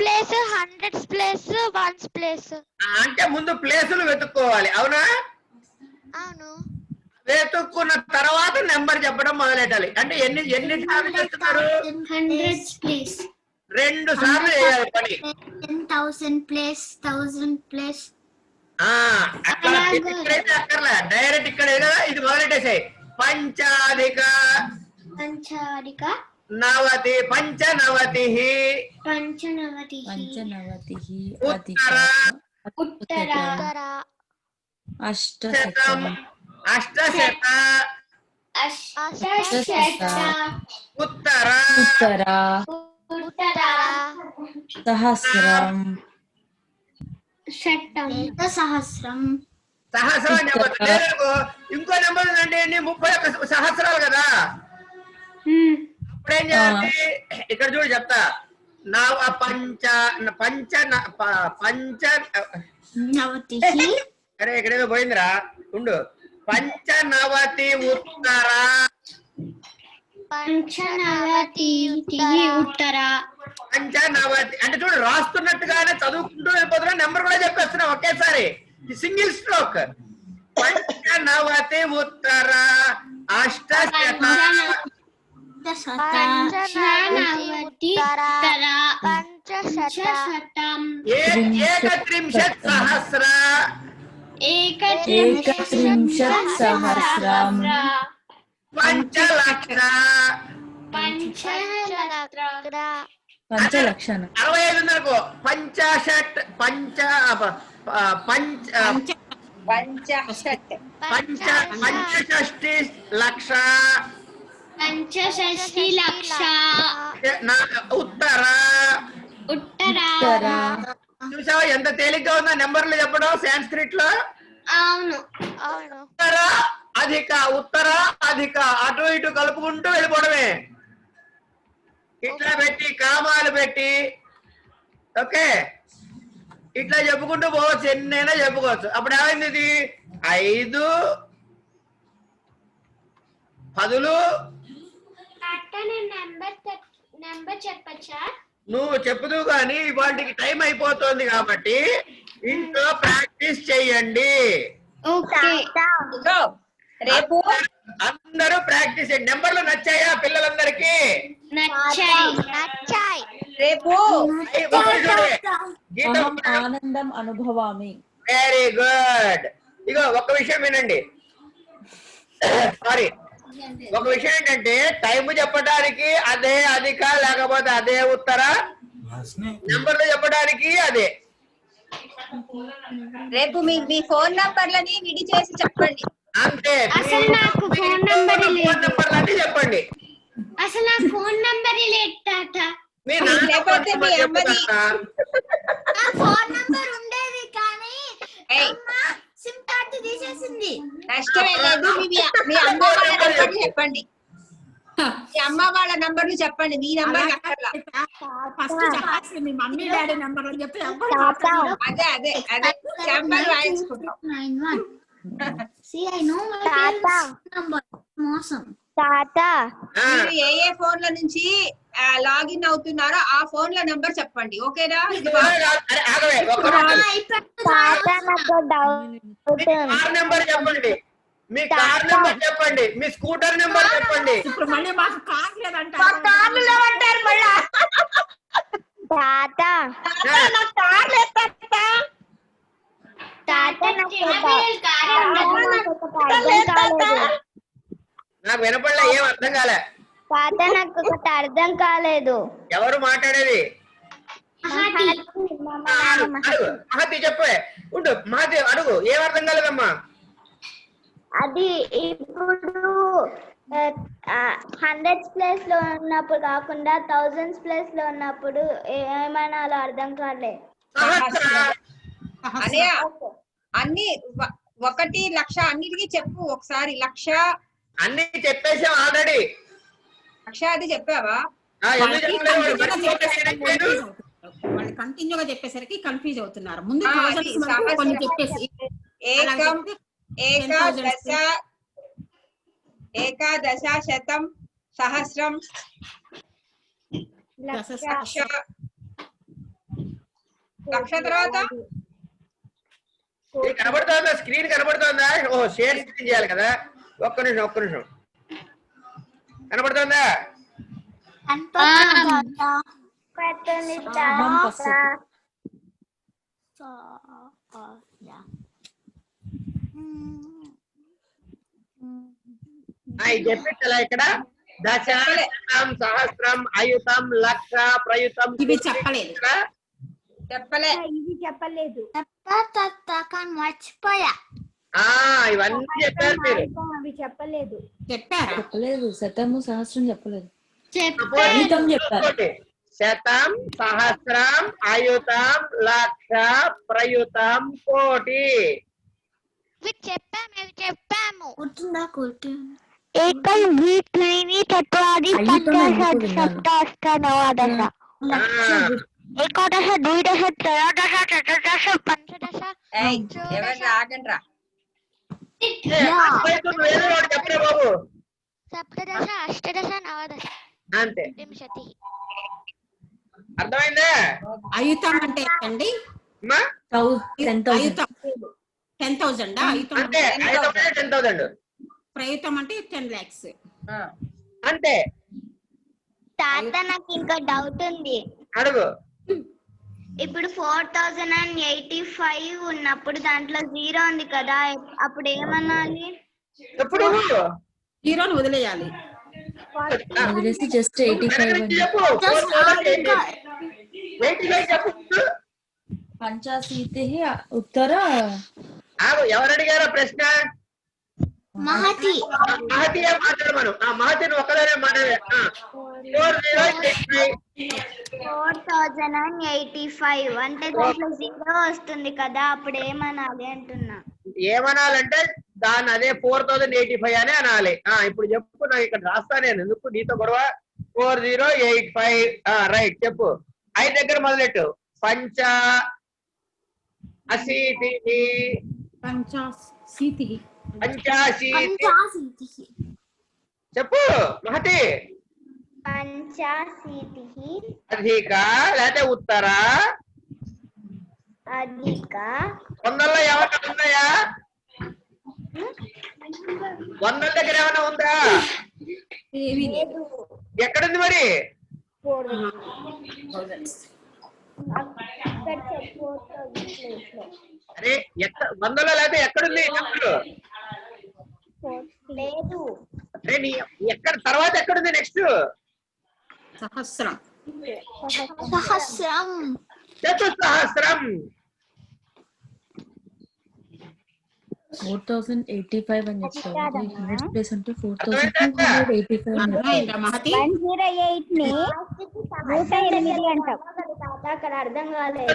place, hundreds place, ones place. అంటే ముందు ప్లేసులు వెతుక్కోవాలి, అవునా? అవును. వెతుక్కున్న తర్వాత నెంబర్ చెప్పడం మొదలెట్టాలి. అంటే ఎన్ని సార్లు చేస్తున్నారు? 2 సార్లు చేయాలి పని. 10,000 ప్లేస్ 1,000 ప్లేస్. అట్లా ఇక్కడైతే అక్కర్లే, డైరెక్ట్ ఇక్కడే కదా, ఇది మొదలెట్టేసాయి. పంచాధిక నవతి, పంచనవతి, ఉత్తర అష్టశతం అష్టశత ఉత్తర సహస్రం సహస్రం. సహస్రం నెంబర్ లేదనుకో, ఇంకో నెంబర్ ఉందండి, 31 సహస్రాలు కదా. ఇప్పుడేం చేయాలి? ఇక్కడ చూడు చెప్తా. నవ పంచ పంచ పంచ అరే ఇక్కడేదో పోయిందిరా, ఉండు. పంచనవతి ఉత్తర పంచనవతి అంటే చూడు, రాస్తున్నట్టుగానే చదువుకుంటూ వెళ్ళిపోతున్నా, నెంబర్ కూడా చెప్పేస్తున్నా ఒకేసారి, సింగిల్ స్ట్రోక్. పంచనవతి ఉత్తర అష్టశత ఏకత్రింశత్ సహస్ర సహస్రం పంచలక్ష 65 ఉందనుకో, పంచాషట్ పంచషష్టి లక్ష ఉత్తర. చూసావా ఎంత తేలిగ్గా ఉందా నెంబర్లు చెప్పడం సాంస్క్రిట్ లో? అవును. ఉత్తర అధిక, ఉత్తర అధిక, అటు ఇటు కలుపుకుంటూ వెళ్ళిపోవడమే. ఇట్లా పెట్టి కామాలు పెట్టి, ఓకే, ఇట్లా చెప్పుకుంటూ పోవచ్చు, ఎన్నైనా చెప్పుకోవచ్చు. అప్పుడు ఏమైంది? ఇది 5 10లు. నెంబర్ చెప్పచ్చా? నువ్వు చెప్పుదు కానీ వాటికి టైం అయిపోతుంది కాబట్టి ఇంట్లో ప్రాక్టీస్ చెయ్యండి. రేపు అందరూ ప్రాక్టీస్ చేయండి. నెంబర్లు నచ్చాయా పిల్లలందరికీ? రేపు ఆనందం అనుభవామి. Very good. ఇగో ఒక విషయం వినండి, సారీ, ఒక విషయం ఏంటంటే టైం చెప్పడానికి అదే అధిక, లేకపోతే అదే ఉత్తర, నెంబర్లు చెప్పడానికి అదే. రేపు మీ ఫోన్ నంబర్లని విడి చేసి చెప్పండి. అంతే, అసలు నాకు ఫోన్ నంబర్ నెంబర్లన్నీ చెప్పండి. అసలు నా ఫోన్ నంబర్ లేదు తాత. లేకపోతే మీ అమ్మది ఫోన్ నంబర్ ఉండేది కానీ సిమ్ కార్డు తీసేసింది. నష్టమే లేదు. మీ అమ్మ వాళ్ళ నంబర్లు చెప్పండి. మీ అమ్మ వాళ్ళ నంబర్లు చెప్పండి. మీ నంబర్ ఫస్ట్ చెప్పాల్సింది మీ మమ్మీ డాడీ నెంబర్ అని చెప్పి అదే అదే అదే number రాయించుకుంటాం. 91. See, I know my parents' number. మోసం. మీరు ఏ ఫోన్ల నుంచి లాగిన్ అవుతున్నారో ఆ ఫోన్ల నంబర్ చెప్పండి, ఓకేనా? కార్ నెంబర్ చెప్పండి, మీ కార్ నెంబర్ చెప్పండి, మీ స్కూటర్ నెంబర్ చెప్పండి. ఇప్పుడు మళ్ళీ మాకు కార్ లేదంట. కార్లు లేవంటారు మళ్ళా. నాకు వినపడలే, ఏం అర్థం కాలే. తాత నాకు ఒకటి అర్థం కాలేదు. ఎవరు మాట్లాడేది? అడుగు మహతి, చెప్పే ఉండు. మహతి అడుగు, ఏం అర్థం కాలేదమ్మా? అది ఇప్పుడు 100s ప్లేస్ లో ఉన్నప్పుడు కాకుండా 1000s ప్లేస్ లో ఉన్నప్పుడు ఏమైనా అలా అర్థం కాలే. అనే అన్ని 1 లక్ష అన్నిటికీ చెప్పు ఒకసారి. లక్ష అన్ని చెప్పేసాం ఆల్రెడీ. లక్ష అది చెప్పావా? వాళ్ళు కంటిన్యూగా చెప్పేసరికి కన్ఫ్యూజ్ అవుతున్నారు. ముందు కొన్ని చెప్పేసి ఏకాదశ శతం సహస్రం లక్ష తర్వాత కనబడుతుందా? స్క్రీన్ కనబడుతుందా? ఓ షేర్ స్క్రీన్ చేయాలి కదా. ఒక్క నిమిషం కనబడుతుందా? చెప్పిట్లా ఇక్కడ దశ శతం సహస్రం అయుతం లక్ష ప్రయుతం ఇవి చెప్పలేదు. ఇది చెప్పలేదు. మర్చిపోయా. ఇవన్నీ చెప్పారు మీరు. అవి చెప్పలేదు. చెప్పలేదు. శతము సహస్రం చెప్పలేదు. చెప్పారు. శతం సహస్రం అయుతం లక్ష ప్రయుతం కోటి చెప్పాము. एकल द्वित्रीनि चत्वारि पञ्चाशत् सप्ताष्टनवदश एकादश द्वादश त्रयोदश चतुर्दश पञ्चदश ఆగండ్రా. చెప్పలే బాబు. सप्तदश अष्टादश नवदश అంతే. विंशतिः. అర్థమైందా? అయుతం అంటే ఏంటండి? 10,000. 10,000 అయుతం అంటే 10,000. ప్రయుతం అంటే 10 lakhs. అంతే. తాత నాకు ఇంకా డౌట్ ఉంది. అడుగు. ఇప్పుడు 4085 ఉన్నప్పుడు దాంట్లో 0 ఉంది కదా, అప్పుడు ఏమనాలి? ఎప్పుడు జీరోని వదిలేయాలి. వదిలేసి జస్ట్ 85 పంచాశీతి ఉత్తర. ఎవరు అడిగారో ప్రశ్న? महति మహతి మాట్లాడమను. మహతిని ఒక్కదానే మాట్లాడే. 4085 అంటే దాంట్లో 0 వస్తుంది కదా, అప్పుడు ఏమనాలి అంటున్నా. ఏమనాలంటే దాన్ని అదే 4085 అని అనాలి. ఇప్పుడు చెప్పు, నాకు ఇక్కడ రాస్తా నేను, ఎందుకు నీతో గొడవ. 4085 రైట్ చెప్పు. 5 దగ్గర మొదలెట్టు. పంచాశీతి చెప్పు మహతి. పంచాశీతి అధిక లేకపోతే ఉత్తర అధిక. 100లో ఏమన్నా ఉన్నాయా? 100 దగ్గర ఏమన్నా ఉందా? ఏమీ లేదు. ఎక్కడుంది మరి? అరే 100లో లేకపోతే ఎక్కడుంది? లేదు. ఎక్కడ తర్వాత ఎక్కడుంది నెక్స్ట్? సహస్రం. सहस्रम చతుస్సహస్రం. 4085 అని చెప్పారు. 100 ప్లేస్ అంటే 4285 అని చెప్పారు. మహతి 108 ని 108 అంటాం. అక్కడ అర్థం కాలేదు.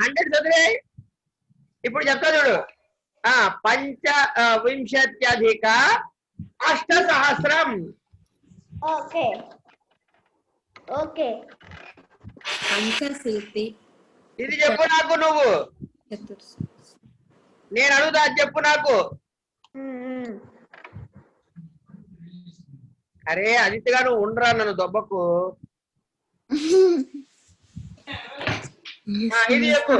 100 చదివాయి. ఇప్పుడు చెప్తా చూడు. పంచవింశత్యధిక అష్టసహస్రం. Okay okay. పంచశీతి ఇది చెప్పు నాకు. నువ్వు నేను అడుగుతా, చెప్పు నాకు. అరే అదితిగా నువ్వు ఉండరా, నన్ను దొబ్బకు. ఇది చెప్పు.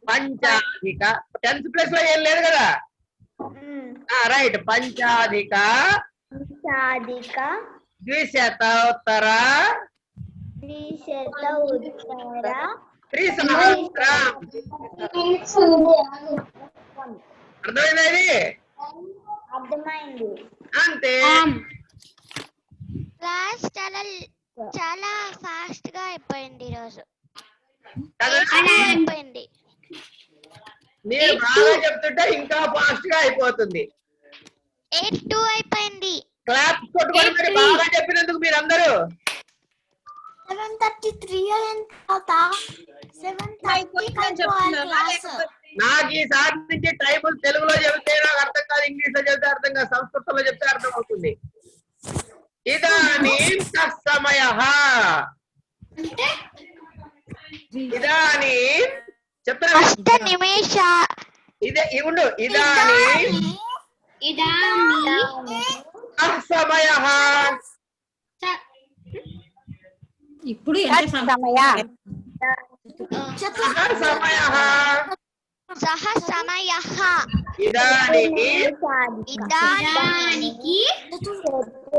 పంచాధిక 10th ప్లేస్ లో ఏం లేదు కదా. రైట్. పంచాధిక ద్విశతోత్తర అర్థమైంది? అర్థమైంది. అంతే. క్లాస్ చాలా ఫాస్ట్ గా అయిపోయింది ఈరోజు. అయిపోయింది. మీరు బాగా చెప్తుంటే ఇంకా ఫాస్ట్ గా అయిపోతుంది. 8-2 అయిపోయింది. క్లాస్ కొట్టుకొని మరి బాగా చెప్పినందుకు మీరందరూ. 7:33 నాకు ఈసారి నుంచి టైములు తెలుగులో చెబితే నాకు అర్థం కాదు, ఇంగ్లీష్ లో చెబితే అర్థం కాదు, సంస్కృతంలో చెప్తే అర్థం అవుతుంది. ఇదానీం తత్సమయః. ఇదానీం చెప్తారా? ఇదే ఉండు. ఇదానీం తత్సమయః. ఇప్పుడు ఎంత సమయం? సమయః. సహ సమయః. ఇదానికి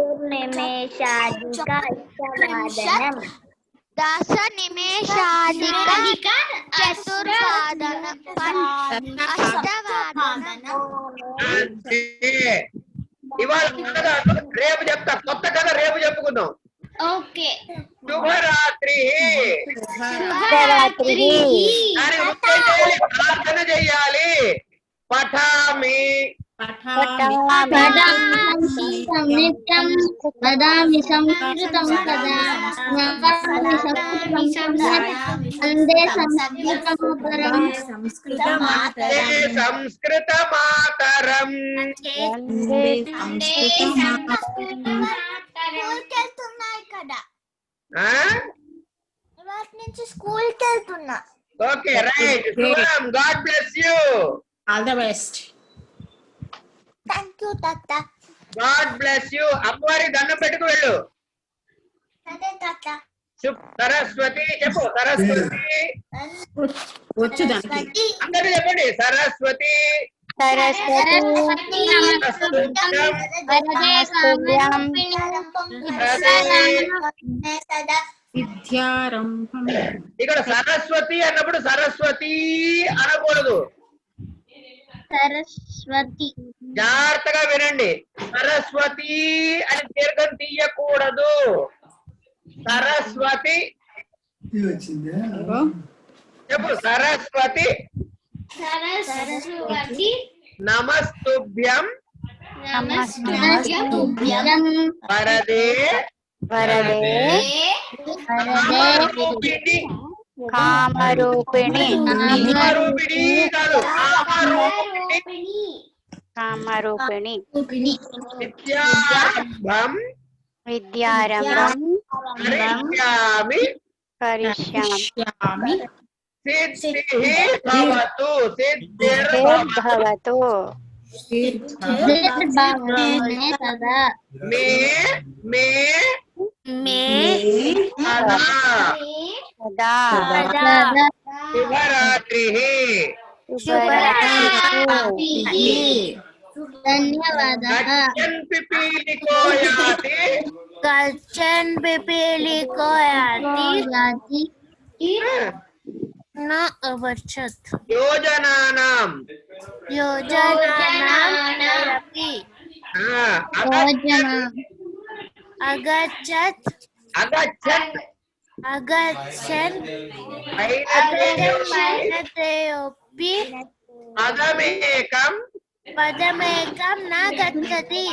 చతుర్నిమేషాధిక అష్టవాదనం. 10 నిమిషాధిక చతుర్వాదనం. అష్టవాదనం. అంతే. ఇవాళ రేపు చెప్తా, కొత్త కథ రేపు చెప్పుకుందాం. ఓకే. శుభరాత్రి. ప్రార్థన చెయ్యాలి. పఠామి వదామి సంస్కృతం సదా వందే సంస్కృతమాతరం. సంస్కృత మాతరం. స్కూల్ కి వెళ్తున్నా. Okay, right. God bless you. All the best. Thank you తాత. God bless you. అమ్మవారికి దండం పెట్టుకు వెళ్ళు. అదే తాత. సరస్వతి చెప్పు. సరస్వతి వచ్చు దానికి. అందరూ చెప్పండి. సరస్వతి. విద్యారంభం. ఇక్కడ సరస్వతి అన్నప్పుడు సరస్వతి అనకూడదు. సరస్వతి. జాగ్రత్తగా వినండి. సరస్వతి అని దీర్ఘం తీయకూడదు. సరస్వతి చెప్పు. సరస్వతి. నమస్తుభ్యం వరదే కామరూపిణి. కామరూపిణి. కామరూపిణి కాదు, కామరూపిణి. విద్యారంభం కరిష్యామి. కరిష్యామి. సిద్ధిః భవతు. సిద్ధిర్భవతు. మే సదా. శుభరాత్రిః. ధన్యవాదాः. గచ్చన్ పిపీలికో యాతి न अवर्चत्. योजनानां अगच्छत् पैनतेऽपि पदमेकं न गच्छति.